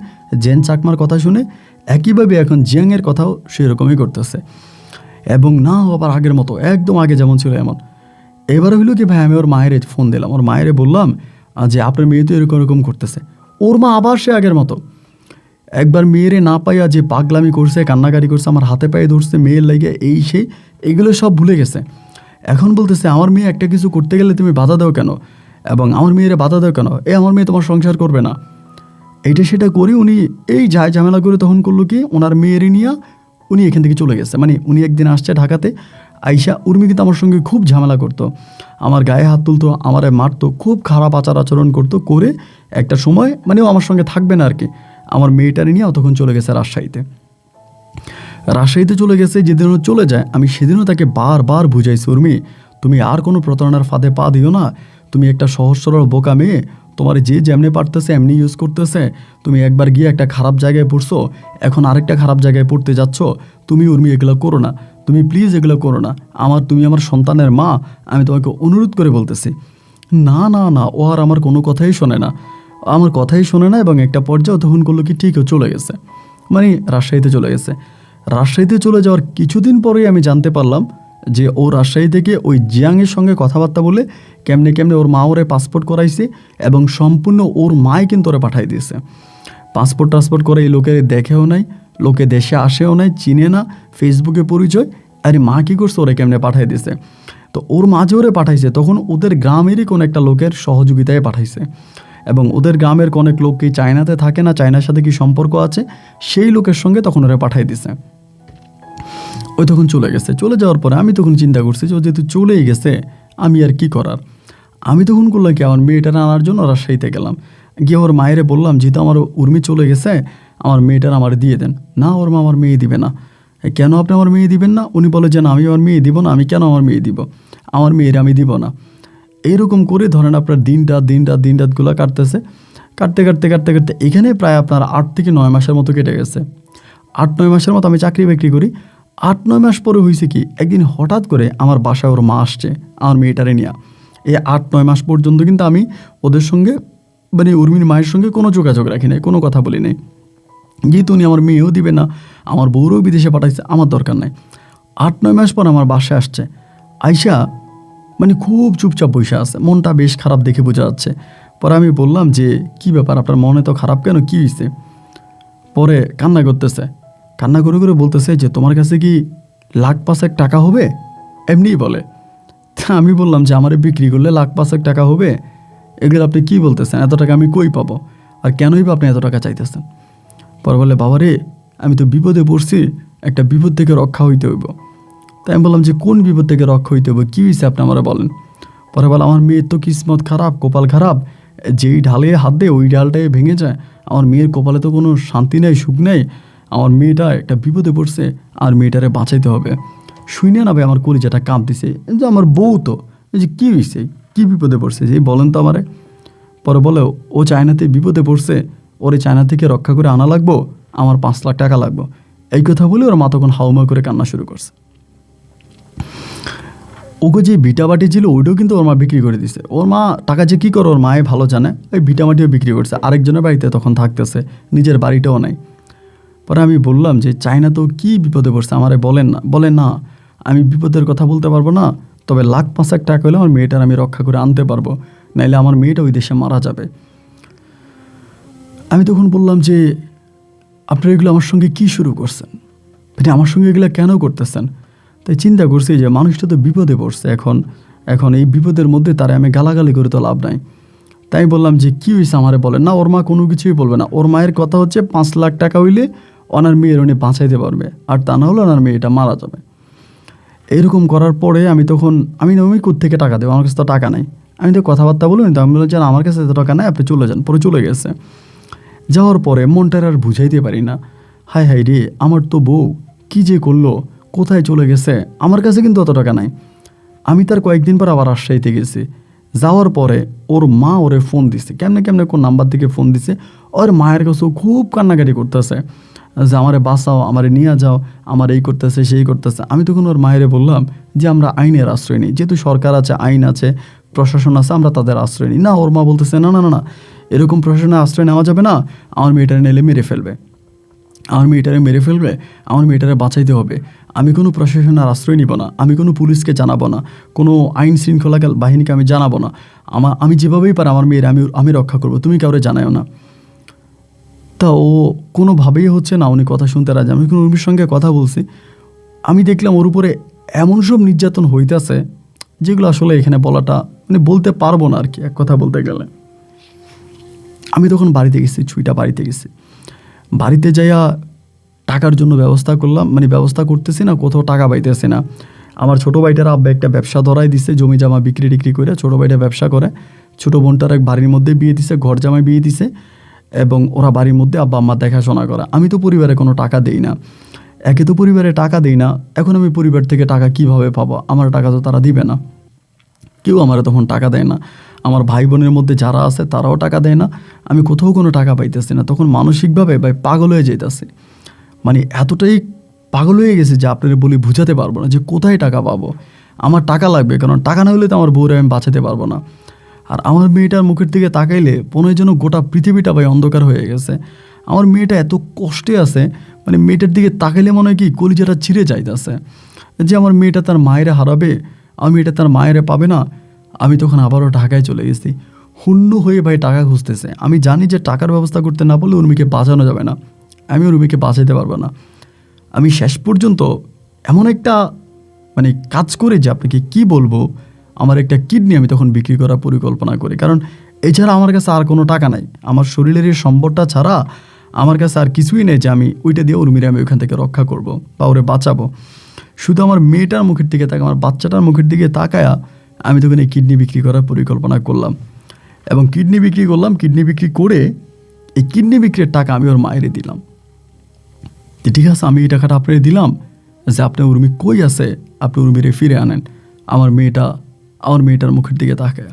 জেন চাকমার কথা শুনে একইভাবে এখন জিয়াংয়ের কথাও সেরকমই করতেছে, এবং না আবার আগের মতো একদম আগে যেমন ছিল এমন। এবার হইলো কি ভাই, আমি ওর মায়ের ফোন দিলাম, ওর মায়েরে বললাম যে আপনার মেয়ে তো এরকম করতেছে। ওর মা আবার সে আগের মতো, একবার মেয়েরে না পাইয়া যে পাগলামি করছে, কান্নাকাটি করছে, আমার হাতে পায়ে ধরছে মেয়ের লাগে, এইগুলো সব ভুলে গেছে। এখন বলতেছে আমার মেয়ে একটা কিছু করতে গেলে তুমি বাধা দাও কেন, এবং আমার মেয়েরে বাধা দাও কেন, আমার মেয়ে তোমার সংসার করবে না। এইটা সেটা করে উনি এই যায় ঝামেলা করে তখন করলো কি, ওনার মেয়েরই নিয়ে উনি এখান থেকে চলে গেছে। মানে উনি একদিন আসছে ঢাকাতে, আইসা উর্মি কিন্তু আমার সঙ্গে খুব ঝামেলা করতো, আমার গায়ে হাত তুলতো, আমারে মারতো, খুব খারাপ আচার আচরণ করতো, করে একটা সময় মানে ও আমার সঙ্গে থাকবে না আর কি, আমার মেয়েটারে নিয়ে তখন চলে গেছে রাজশাহীতে। রাজশাহীতে চলে গেছে, যেদিন ও চলে যায় আমি সেদিনও তাকে বারবার বুঝাইছি, উর্মি তুমি আর কোনো প্রতারণার ফাঁদে পা দিও না, তুমি একটা সহজ সরল বোকা মেয়ে, তোমার যে যেমনি পারতেছে এমনি ইউজ করতেছে, তুমি একবার গিয়ে একটা খারাপ জায়গায় পড়ছো, এখন আরেকটা খারাপ জায়গায় পড়তে যাচ্ছ, তুমি উর্মি এগুলো করো না, তুমি প্লিজ এগুলো করো না, তুমি আমার সন্তানের মা, আমি তোমাকে অনুরোধ করে বলতেছি। না না না, ও আর আমার কোনো কথাই শোনে না, আমার কথাই শোনে না। এবং একটা পর্যায়ে তখন করলো কি, ঠিক চলে গেছে, মানে রাজশাহীতে চলে গেছে। রাজশাহীতে চলে যাওয়ার কিছুদিন পরেই আমি জানতে পারলাম যে ও রাজশাহী থেকে ওই জিয়াংয়ের সঙ্গে কথাবার্তা বলে কেমনে কেমনে ওর মা ওরে পাসপোর্ট করাইছে, এবং সম্পূর্ণ ওর মাই কিন্তু ওরে পাঠাই দিয়েছে। পাসপোর্ট টাসপোর্ট করে এই লোকের দেখেও নাই, লোকে দেশে আসেও নাই, চিনে না, ফেসবুকে পরিচয়। আরে মা কী করছে, ওরে কেমনে পাঠাই দিয়েছে, তো ওর মা যে ওরে পাঠাইছে তখন ওদের গ্রামেরই কোনো একটা লোকের সহযোগিতায় পাঠাইছে, এবং ওদের গ্রামের অনেক লোক কি চায়নাতে থাকে না, চায়নার সাথে কি সম্পর্ক আছে, সেই লোকের সঙ্গে তখন ওরা পাঠাই দিছে। ওই তখন চলে গেছে। চলে যাওয়ার পরে আমি তখন চিন্তা করছি যে ও যেহেতু চলেই গেছে, আমি আর কি করার। আমি তখন করলাম কি, আমার মেয়েটার আনার জন্য রাজশাহীতে গেলাম, গিয়ে ওর মায়েরে বললাম যেহেতু আমার উর্মি চলে গেছে, আমার মেয়েটার আমার দিয়ে দেন। না, ওর মা আমার মেয়ে দিবে না। কেন আপনি আমার মেয়ে দিবেন না? উনি বলে যে না, আমি আমার মেয়ে দিব না। আমি কেন আমার মেয়ে দিব, আমার মেয়ের আমি দিব না। এইরকম করে ধরেন আপনার দিন রাতগুলো কাটতেছে, কাটতে কাটতে কাটতে কাটতে এখানে প্রায় আপনার 8 থেকে 9 মাসের মতো কেটে গেছে। 8-9 মাসের মতো আমি চাকরি বাকরি করি। 8-9 মাস পরে হয়েছে কি, একদিন হঠাৎ করে আমার বাসায় ওর মা আসছে আমার মেয়েটারে নিয়ে। এই 8-9 মাস পর্যন্ত কিন্তু আমি ওদের সঙ্গে মানে উর্মির মায়ের সঙ্গে কোনো যোগাযোগ রাখি নাই, কোনো কথা বলি নাই, যেহেতু উনি আমার মেয়েও দিবে না, আমার বউরও বিদেশে পাঠাইছে, আমার দরকার নাই। 8-9 মাস পর আমার বাসায় আসছে, আইসা মানে খুব চুপচাপ বসে আছে, মনটা বেশ খারাপ দেখে বোঝা যাচ্ছে। পরে আমি বললাম যে কি ব্যাপার, আপনার মনে তো খারাপ কেন, কী হয়েছে? পরে কান্না করতেছে, কান্না করে করে বলতেছে যে তোমার কাছে কি 1,05,000 টাকা হবে, এমনিই বলে। তা আমি বললাম যে আমারে বিক্রি করলে 1,05,000 টাকা হবে, এগুলো আপনি কী বলতেছেন, এত টাকা আমি কই পাবো, আর কেনই বা আপনি এত টাকা চাইতেছেন? পরে বলে বাবা রে, আমি তো বিপদে পড়ছি, একটা বিপদ থেকে রক্ষা হইতে হইব। তাই আমি বললাম যে কোন বিপদ থেকে রক্ষা হইতে হবে, কী হয়েছে আপনি আমারে বলেন। পরে বলে আমার মেয়ের তো কিসমত খারাপ, কপাল খারাপ, যেই ঢালে হাত দেয় ওই ডালটাই ভেঙে যায়, আমার মেয়ের কপালে তো কোনো শান্তি নেই, সুখ নেই, আমার মেয়েটা একটা বিপদে পড়ছে, আর মেয়েটারে বাঁচাইতে হবে। শুনে না ভাই আমার কলিজাটা কাঁপতেছে, যে আমার বউ তো, এই যে কী হয়েছে, কী বিপদে পড়ছে যে বলেন তো আমারে। পরে বলে ও চায়নাতে বিপদে পড়ছে, ওরে চায়না থেকে রক্ষা করে আনা লাগবো, আমার 5 লাখ টাকা লাগবো। এই কথা বলে ওর মা তখন হাউমা করে কান্না শুরু করছে। ওকে যে ভিটামাটি ছিল ওইটাও কিন্তু ওর মা বিক্রি করে দিছে। ওর মা টাকা যে কী করে ওর মায়ে ভালো জানে, ওই ভিটামাটিও বিক্রি করছে, আরেকজনের বাড়িতে তখন থাকতেছে, নিজের বাড়িটাও নাই। পরে আমি বললাম যে চায়না তো কী বিপদে পড়ছে আমারে বলেন না। বলে না, আমি বিপদের কথা বলতে পারবো না, তবে 1,05,000 টাকা হলে আমার মেয়েটার আমি রক্ষা করে আনতে পারবো, নাইলে আমার মেয়েটা ওই দেশে মারা যাবে। আমি তখন বললাম যে আপনারা এগুলো আমার সঙ্গে কী শুরু করছেন, মানে আমার সঙ্গে এগুলো কেন করতেছেন? তাই চিন্তা করছি যে মানুষটা তো বিপদে পড়ছে, এখন এই বিপদের মধ্যে তারা আমি গালাগালি করে তো লাভ নাই। তাই বললাম যে কী হয়েছে আমারে বলেন না। ওর মা কোনো কিছুই বলবে না, ওর মায়ের কথা হচ্ছে 5 লাখ টাকা হইলে ওনার মেয়ের উনি বাঁচাইতে পারবে, আর তা না হলে ওনার মেয়েটা মারা যাবে। এরকম করার পরে আমি কোত্থেকে টাকা দেবো, আমার কাছে তো টাকা নাই। আমি তো কথাবার্তা বলুন, তো আমি বললাম যে আমার কাছে এত টাকা নাই, আপনি চলে যান। পরে চলে গেছে। যাওয়ার পরে মনটার আর বুঝাইতে পারি না, হায় হায় রে, আমার তো বউ কী যে করলো, কোথায় চলে গেছে, আমার কাছে কিন্তু অত টাকা নাই। আমি তার কয়েকদিন পর আবার রাজশাহীতে গেছি। যাওয়ার পরে ওর মা ওরে ফোন দিছে, কেমনে কেমনে কোন নাম্বার থেকে ফোন দিছে, ওর মায়ের কাছেও খুব কান্নাকাটি করতেছে যে আমারে বাঁচাও, আমারে নিয়ে যাও, আমার এই করতেছে সেই করতেছে। আমি তখন ওর মায়েরে বললাম যে আমরা আইনের আশ্রয় নিই, যেহেতু সরকার আছে, আইন আছে, প্রশাসন আছে, আমরা তাদের আশ্রয় নিই। না, ওর মা বলতেছে না না না না, এরকম প্রশাসনের আশ্রয় নেওয়া যাবে না, আমার মেয়েটারে নিলে মেরে ফেলবে, আমার মেয়েটারে বাঁচাইতে হবে। আমি কোনো প্রশাসনের আশ্রয় নিব না, আমি কোনো পুলিশকে জানাবো না, কোনো আইন শৃঙ্খলা বাহিনীকে আমি জানাবো না, আমি যেভাবেই পারি আমার মেয়ের আমি রক্ষা করবো, তুমি কাউরে জানাও না। তা ও কোনোভাবেই হচ্ছে না, উনি কথা শুনতে রাজি। আমি কোনো উর্মির সঙ্গে কথা বলছি, আমি দেখলাম ওর উপরে এমন সব নির্যাতন হইতেছে যেগুলো আসলে এখানে বলাটা মানে বলতে পারবো না আর কি, এক কথা বলতে গেলে। আমি তখন বাড়িতে গেছি, ছুটিটা বাড়িতে গেছি। বাড়িতে যাইয়া টাকার জন্য ব্যবস্থা করলাম, মানে ব্যবস্থা করতেছি না, কোথাও টাকা পাইতেছি না। আমার ছোটো ভাইটার আব্বা একটা ব্যবসা ধরাই দিছে, জমি জামা বিক্রি টিক্রি করে ছোটো ভাইটা ব্যবসা করে। ছোটো বোনটার এক বাড়ির মধ্যে বিয়ে দিছে, ঘর জামাই বিয়ে দিছে, এবং ওরা বাড়ির মধ্যে আব্বা আম্মা দেখাশোনা করে। আমি তো পরিবারে কোনো টাকা দেই না, একে তো পরিবারে টাকা দেই না, এখন আমি পরিবার থেকে টাকা কিভাবে পাবো? আমার টাকা তো তারা দিবে না, কেউ আমার তখন টাকা দেয় না। আমার ভাই বোনের মধ্যে যারা আছে তারাও টাকা দেয় না, আমি কোথাও কোনো টাকা পাইতেছি না। তখন মানসিকভাবে ভাই পাগল হয়ে যেতেছে, মানে এতটাই পাগল হয়ে গেছে যে আপনারা বলি বুঝাতে পারবো না যে কোথায় টাকা পাবো। আমার টাকা লাগবে, কারণ টাকা না হলে তো আমার বউরে আমি বাঁচাতে পারবো না। আর আমার মেয়েটার মুখের দিকে তাকাইলে মনে হয় যেন গোটা পৃথিবীটা ভাই অন্ধকার হয়ে গেছে। আমার মেয়েটা এত কষ্টে আছে, মানে মেয়েটার দিকে তাকাইলে মনে হয় কি কলিজাটা ছিঁড়ে যাইতেছে, যে আমার মেয়েটা তার মায়েরে হারাবে, আমার মেয়েটা তার মায়েরে পাবে না। আমি তখন আবারও ঢাকায় চলে গেছি, হুন্নু হয়ে ভাই টাকা খুঁজতেছে। আমি জানি যে টাকার ব্যবস্থা করতে না পারলে উর্মিকে বাঁচানো যাবে না, আমি উর্মিকে বাঁচাইতে পারবো না। আমি শেষ পর্যন্ত এমন একটা মানে কাজ করে যে আপনাকে কি বলবো, আমার একটা কিডনি আমি তখন বিক্রি করার পরিকল্পনা করি, কারণ এছাড়া আমার কাছে আর কোনো টাকা নাই। আমার শরীরের এই সম্পদটা ছাড়া আমার কাছে আর কিছুই নেই যে আমি ওইটা দিয়ে উর্মিরে আমি ওইখান থেকে রক্ষা করব বা ওরে বাঁচাবো। শুধু আমার মেয়েটার মুখের দিকে তাকায়, আমার বাচ্চাটার মুখের দিকে তাকায়া আমি তখন এই কিডনি বিক্রি করার পরিকল্পনা করলাম, এবং কিডনি বিক্রি করলাম। কিডনি বিক্রি করে এই কিডনি বিক্রির টাকা আমি ওর মায়েরে দিলাম। ঠিক আছে, আমি এই টাকাটা আপনাকে দিলাম যে আপনি উর্মি কই আছে, আপনি উর্মিরে ফিরে আনেন। আমার মেয়েটার মুখের দিকে তাকায়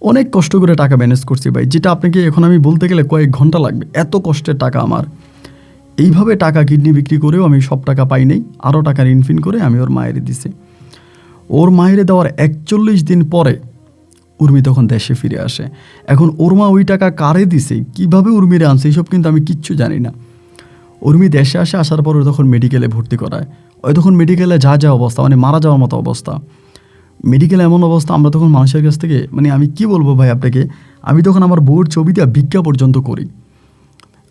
অনেক কষ্ট করে টাকা ম্যানেজ করছি ভাই, যেটা আপনাকে এখন আমি বলতে গেলে কয়েক ঘন্টা লাগবে, এত কষ্টের টাকা আমার। এইভাবে টাকা কিডনি বিক্রি করেও আমি সব টাকা পাই নাই, আরও টাকা ঋণফিন করে আমি ওর মায়েরে দিছি। ওর মায়েরে দেওয়ার 41 দিন পরে উর্মি তখন দেশে ফিরে আসে। এখন ওর মা ওই টাকা কারে দিছে, কীভাবে উর্মিরে আনছে, এইসব কিন্তু আমি কিচ্ছু জানি না। উর্মি দেশে আসার পর তখন মেডিকেলে ভর্তি করায়। ওই তখন মেডিকেলে যা অবস্থা, মানে মারা যাওয়ার মতো অবস্থা। মেডিকেলে এমন অবস্থা, আমরা তখন মানুষের কাছ থেকে, মানে আমি কি বলবো ভাই আপনাকে, আমি তখন আমার বউর ছবি দিয়ে ভিক্ষা পর্যন্ত করি।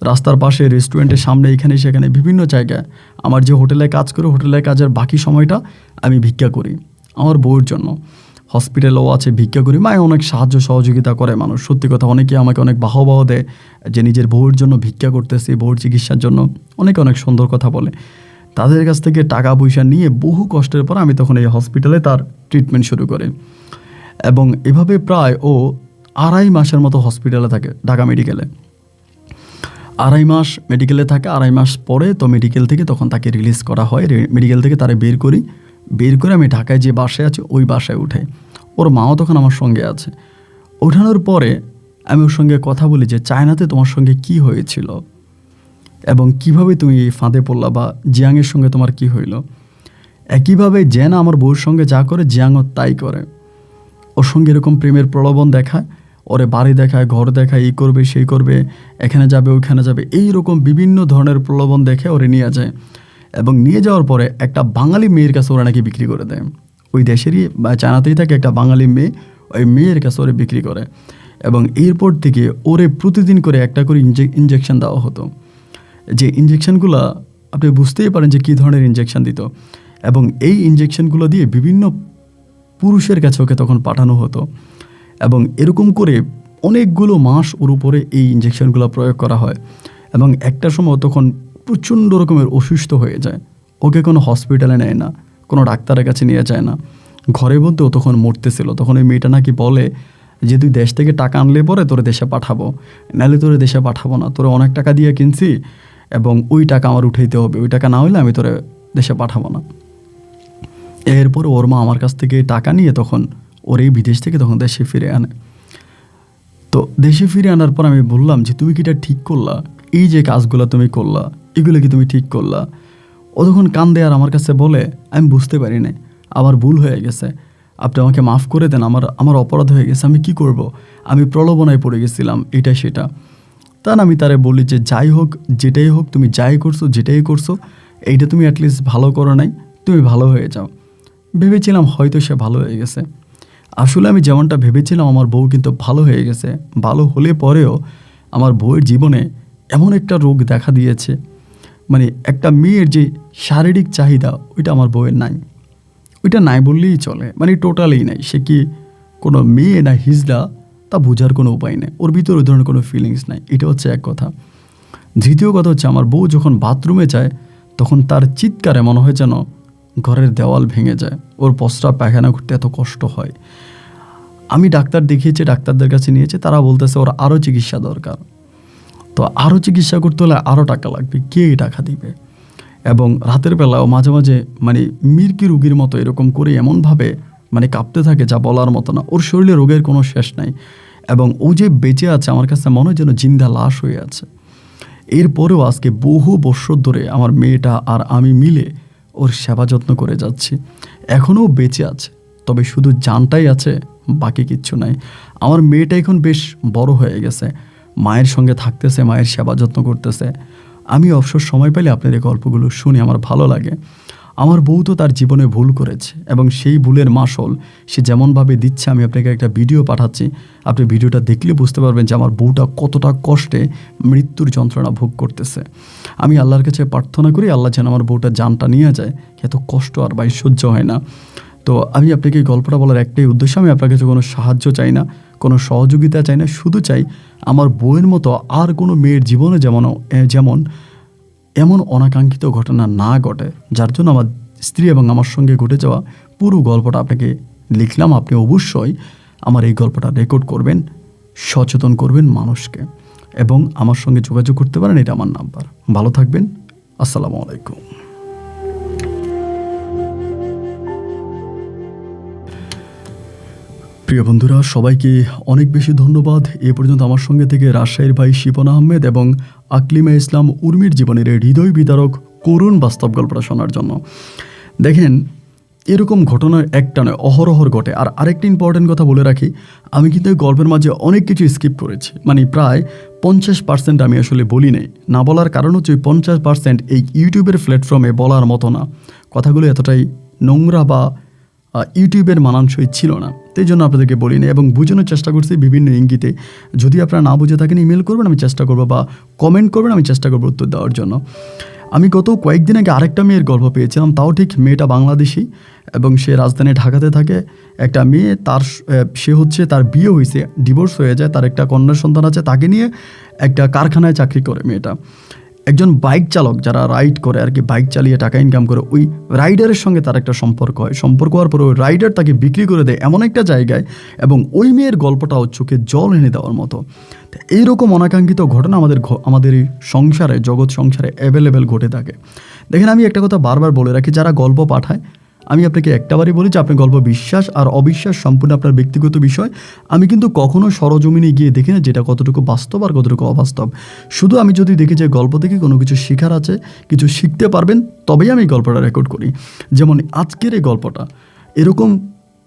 রাস্তার পাশে, রেস্টুরেন্টের সামনে, এখানে সেখানে বিভিন্ন জায়গায়। আমার যে হোটেলে কাজ করে, হোটেলের কাজের বাকি সময়টা আমি ভিক্ষা করি আমার বউর জন্য। হসপিটালেও আছে, ভিক্ষা করি। মায়ে অনেক সাহায্য সহযোগিতা করে মানুষ, সত্যি কথা। অনেকে আমাকে অনেক বাহবাহ দেয় যে নিজের বউর জন্য ভিক্ষা করতেছি, বউর চিকিৎসার জন্য। অনেক সমুন্দর কথা বলে। তাদের কাছ থেকে টাকা পয়সা নিয়ে বহু কষ্টের পর আমি তখন এই হসপিটালে তার ট্রিটমেন্ট শুরু করি, এবং এভাবে প্রায় ও 2.5 মাসের মতো হসপিটালে থাকে, ঢাকা মেডিকেলে। 2.5 মাস মেডিকেলে থাকে। 2.5 মাস পরে তো মেডিকেল থেকে তখন তাকে রিলিজ করা হয়। মেডিকেল থেকে তারা বের করে আমি ঢাকায় যে বাসায় আছি ওই বাসায় উঠে। ওর মাও তখন আমার সঙ্গে আছে। ওঠানোর পরে আমি ওর সঙ্গে কথা বলি যে চায়নাতে তোমার সঙ্গে কি হয়েছিল এবং কিভাবে তুমি এই ফাঁদে পড়লা, বা জিয়াংয়ের সঙ্গে তোমার কি হইল। একইভাবে জেনা আমার বউর সঙ্গে যা করে জিয়াংও তাই করে। ওর সঙ্গে এরকম প্রেমের প্রলোভন দেখায়, ওরে বাড়ি দেখায়, ঘর দেখায়, এই করবে সেই করবে, এখানে যাবে ওইখানে যাবে, এই রকম বিভিন্ন ধরনের প্রলোভন দেখে ওরে নিয়ে যায়। এবং নিয়ে যাওয়ার পরে একটা বাঙালি মেয়ের কাছে ওরা নাকি বিক্রি করে দেয়। ওই দেশেরই বা চায়নাতেই থাকে একটা বাঙালি মেয়ে, ওই মেয়ের কাছে ওরে বিক্রি করে। এবং এরপর থেকে ওরে প্রতিদিন করে একটা করে ইঞ্জেকশন দেওয়া হতো, যে ইঞ্জেকশনগুলো আপনি বুঝতেই পারেন যে কী ধরনের ইঞ্জেকশন দিত। এবং এই ইঞ্জেকশনগুলো দিয়ে বিভিন্ন পুরুষের কাছে ওকে তখন পাঠানো হতো। এবং এরকম করে অনেকগুলো মাস ওর উপরে এই ইঞ্জেকশনগুলো প্রয়োগ করা হয়। এবং একটা সময় তখন প্রচণ্ড রকমের অসুস্থ হয়ে যায়। ওকে কোনো হসপিটালে নেয় না, কোনো ডাক্তারের কাছে নিয়ে যায় না, ঘরের মধ্যেও তখন মরতেছিল। তখন ওই মেয়েটা নাকি বলে যে তুই দেশ থেকে টাকা আনলে পরে তোরে দেশে পাঠাবো, নাহলে তোরে দেশে পাঠাবো না, তোরে অনেক টাকা দিয়ে কিনছি এবং ওই টাকা আমার উঠাইতে হবে, ওই টাকা না হলে আমি তোরে দেশে পাঠাবো না। এরপর ওর মা আমার কাছ থেকে টাকা নিয়ে তখন ওর এই বিদেশ থেকে তখন দেশে ফিরে আনে। তো দেশে ফিরে আনার পর আমি বললাম যে তুমি কি এটা ঠিক করলা, এই যে কাজগুলো তুমি করলা এগুলো কি তুমি ঠিক করলা? ও তখন কান্দে আর আমার কাছে বলে আমি বুঝতে পারি না, আমার ভুল হয়ে গেছে, আপনি আমাকে মাফ করে দেন, আমার অপরাধ হয়ে গেছে, আমি কি করব, আমি প্রলোভনায় পড়ে গেছিলাম, এটা সেটা। তা আমি তারে বলি যে যাই হোক, যেটাই হোক, তুমি যাই করছো, যেটাই করছো, এইটা তুমি অ্যাটলিস্ট ভালো করো নাই, তুমি ভালো হয়ে যাও। ভেবেছিলাম হয়তো সে ভালো হয়ে গেছে। আসলে আমি যেমনটা ভেবেছিলাম আমার বউ কিন্তু ভালো হয়ে গেছে। ভালো হলে পরেও আমার বউয়ের জীবনে এমন একটা রোগ দেখা দিয়েছে, মানে একটা মেয়ের যে শারীরিক চাহিদা ওইটা আমার বউয়ের নাই, ওইটা নাই বললেই চলে, মানে টোটালি নাই। সে কি কোনো মেয়ে না হিজড়া তা বোঝার কোনো উপায় নেই, ওর ভিতরে ওই ধরনের কোনো ফিলিংস নাই। এটা হচ্ছে এক কথা। দ্বিতীয় কথা হচ্ছে আমার বউ যখন বাথরুমে যায় তখন তার চিৎকারে মনে হয় যেন ঘরের দেওয়াল ভেঙে যায়, ওর প্রস্রাব পায়খানা করতে এত কষ্ট হয়। আমি ডাক্তার দেখিয়েছি, ডাক্তারদের কাছে নিয়েছে, তারা বলতেছে ওর আরও চিকিৎসা দরকার। তো আরও চিকিৎসা করতে হলে আরও টাকা লাগবে, কে এই টাকা দিবে? এবং রাতের বেলাও মাঝে মাঝে মানে মির্কি রোগীর মতো এরকম করে এমনভাবে মানে কাঁপতে থাকে যা বলার মতো না। ওর শরীরে রোগের কোনো শেষ নাই এবং ও যে বেঁচে আছে আমার কাছে মনে হয় যেন জিন্দা লাশ হয়ে আছে। এরপরেও আজকে বহু বছর ধরে আমার মেয়েটা আর আমি মিলে ওর সেবা যত্ন করে যাচ্ছি। এখনও বেঁচে আছে, তবে শুধু জানটাই আছে, বাকি কিচ্ছু নাই। আমার মেয়েটা এখন বেশ বড় হয়ে গেছে, মায়ের সঙ্গে থাকতেছে, মায়ের সেবা যত্ন করতেছে। আমি অবসর সময় পেলে আপনার এই গল্পগুলো শুনে আমার ভালো লাগে। আমার বউ তো তার জীবনে ভুল করেছে এবং সেই ভুলের মাসল সে যেমনভাবে দিচ্ছে, আমি আপনাকে একটা ভিডিও পাঠাচ্ছি, আপনি ভিডিওটা দেখলে বুঝতে পারবেন যে আমার বউটা কতটা কষ্টে মৃত্যুর যন্ত্রণা ভোগ করতেছে। আমি আল্লাহর কাছে প্রার্থনা করি আল্লাহ যেন আমার বউটা জানটা নিয়ে যায়, এত কষ্ট আর ভাই সহ্য হয় না। তো আমি আপনাকে এই গল্পটা বলার একটাই উদ্দেশ্য, আমি আপনার কাছে কোনো সাহায্য চাই না, কোনো সহযোগিতা চাই না, শুধু চাই আমার বউয়ের মতো আর কোনো মেয়ের জীবনে যেমন এমন অনাকাঙ্ক্ষিত ঘটনা না ঘটে, যার জন্য আমার স্ত্রী এবং আমার সঙ্গে ঘটে যাওয়া পুরো গল্পটা আপনাকে লিখলাম। আপনি অবশ্যই আমার এই গল্পটা রেকর্ড করবেন, সচেতন করবেন মানুষকে এবং আমার সঙ্গে যোগাযোগ করতে পারেন, এটা আমার নাম্বার। ভালো থাকবেন, আসসালামু আলাইকুম। প্রিয় বন্ধুরা, সবাইকে অনেক বেশি ধন্যবাদ এ পর্যন্ত আমার সঙ্গে থেকে রাজশাহীর ভাই শিপন আহমেদ এবং আকলিমা ইসলাম উর্মির জীবনের এই হৃদয় বিদারক করুণ বাস্তব গল্পটা শোনার জন্য। দেখেন, এরকম ঘটনা একটা নয়, অহরহর ঘটে। আর আরেকটি ইম্পর্টেন্ট কথা বলে রাখি, আমি কিন্তু এই গল্পের মাঝে অনেক কিছু স্কিপ করেছি, মানে প্রায় 50% আমি আসলে বলি নাই। না বলার কারণ হচ্ছে ওই 50% এই ইউটিউবের প্ল্যাটফর্মে বলার মতো না, কথাগুলো এতটাই নোংরা বা ইউটিউবের মানানসই ছিল না, তাই জন্য আপনাদেরকে বলিনি এবং বোঝানোর চেষ্টা করছি বিভিন্ন ইঙ্গিতে। যদি আপনারা না বুঝে থাকেন ইমেল করবেন, আমি চেষ্টা করবো, বা কমেন্ট করবেন, আমি চেষ্টা করবো উত্তর দেওয়ার জন্য। আমি গত কয়েকদিন আগে আরেকটা মেয়ের গল্প পেয়েছিলাম, তাও ঠিক মেয়েটা বাংলাদেশি এবং সে রাজধানী ঢাকাতে থাকে। একটা মেয়ে, তার বিয়ে হয়েছে, ডিভোর্স হয়ে যায়, তার একটা কন্যা সন্তান আছে, তাকে নিয়ে একটা কারখানায় চাকরি করে মেয়েটা। একজন বাইক চালক যারা রাইড করে আর কি, বাইক চালিয়ে টাকা ইনকাম করে, ওই রাইডারের সঙ্গে তার একটা সম্পর্ক হয়। সম্পর্ক হওয়ার পরে ওই রাইডার তাকে বিক্রি করে দেয় এমন একটা জায়গায়, এবং ওই মেয়ের গল্পটাও চোখে জল এনে দেওয়ার মতো। এইরকম অনাকাঙ্ক্ষিত ঘটনা আমাদের এই সংসারে, জগৎ সংসারে অ্যাভেলেবেল ঘটে থাকে। দেখেন, আমি একটা কথা বারবার বলে রাখি, যারা গল্প পাঠায়, আমি আপনাকে একটাবারই বলি যে আপনি গল্প বিশ্বাস আর অবিশ্বাস সম্পূর্ণ আপনার ব্যক্তিগত বিষয়। আমি কিন্তু কখনো সরজমিনে গিয়ে দেখি না যেটা কতটুকু বাস্তব আর কতটুকু অবাস্তব। শুধু আমি যদি দেখি যে গল্প থেকে কোনো কিছু শেখার আছে, কিছু শিখতে পারবেন, তবেই আমি এই গল্পটা রেকর্ড করি। যেমন আজকের এই গল্পটা,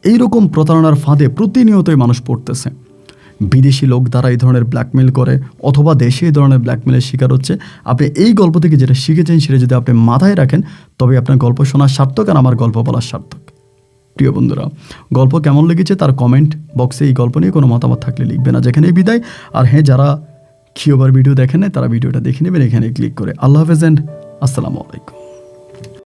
এইরকম প্রতারণার ফাঁদে প্রতিনিয়তই মানুষ পড়তেছে। বিদেশি লোক দ্বারা এই ধরনের ব্ল্যাকমেল করে, অথবা দেশে এই ধরনের ব্ল্যাকমেলের শিকার হচ্ছে। আপনি এই গল্প থেকে যেটা শিখেছেন সেটা যদি আপনি মাথায় রাখেন, তবে আপনার গল্প শোনার সার্থক আর আমার গল্প বলার সার্থক। প্রিয় বন্ধুরা, গল্প কেমন লেগেছে তার কমেন্ট বক্সে এই গল্প নিয়ে কোনো মতামত থাকলে লিখবেন। না যেখানেই বিদায়। আর হ্যাঁ, যারা কিওবার ভিডিও দেখেন না তারা ভিডিওটা দেখে নেবেন এখানে ক্লিক করে। আল্লাহ হাফেজ এন্ড আসসালামু আলাইকুম।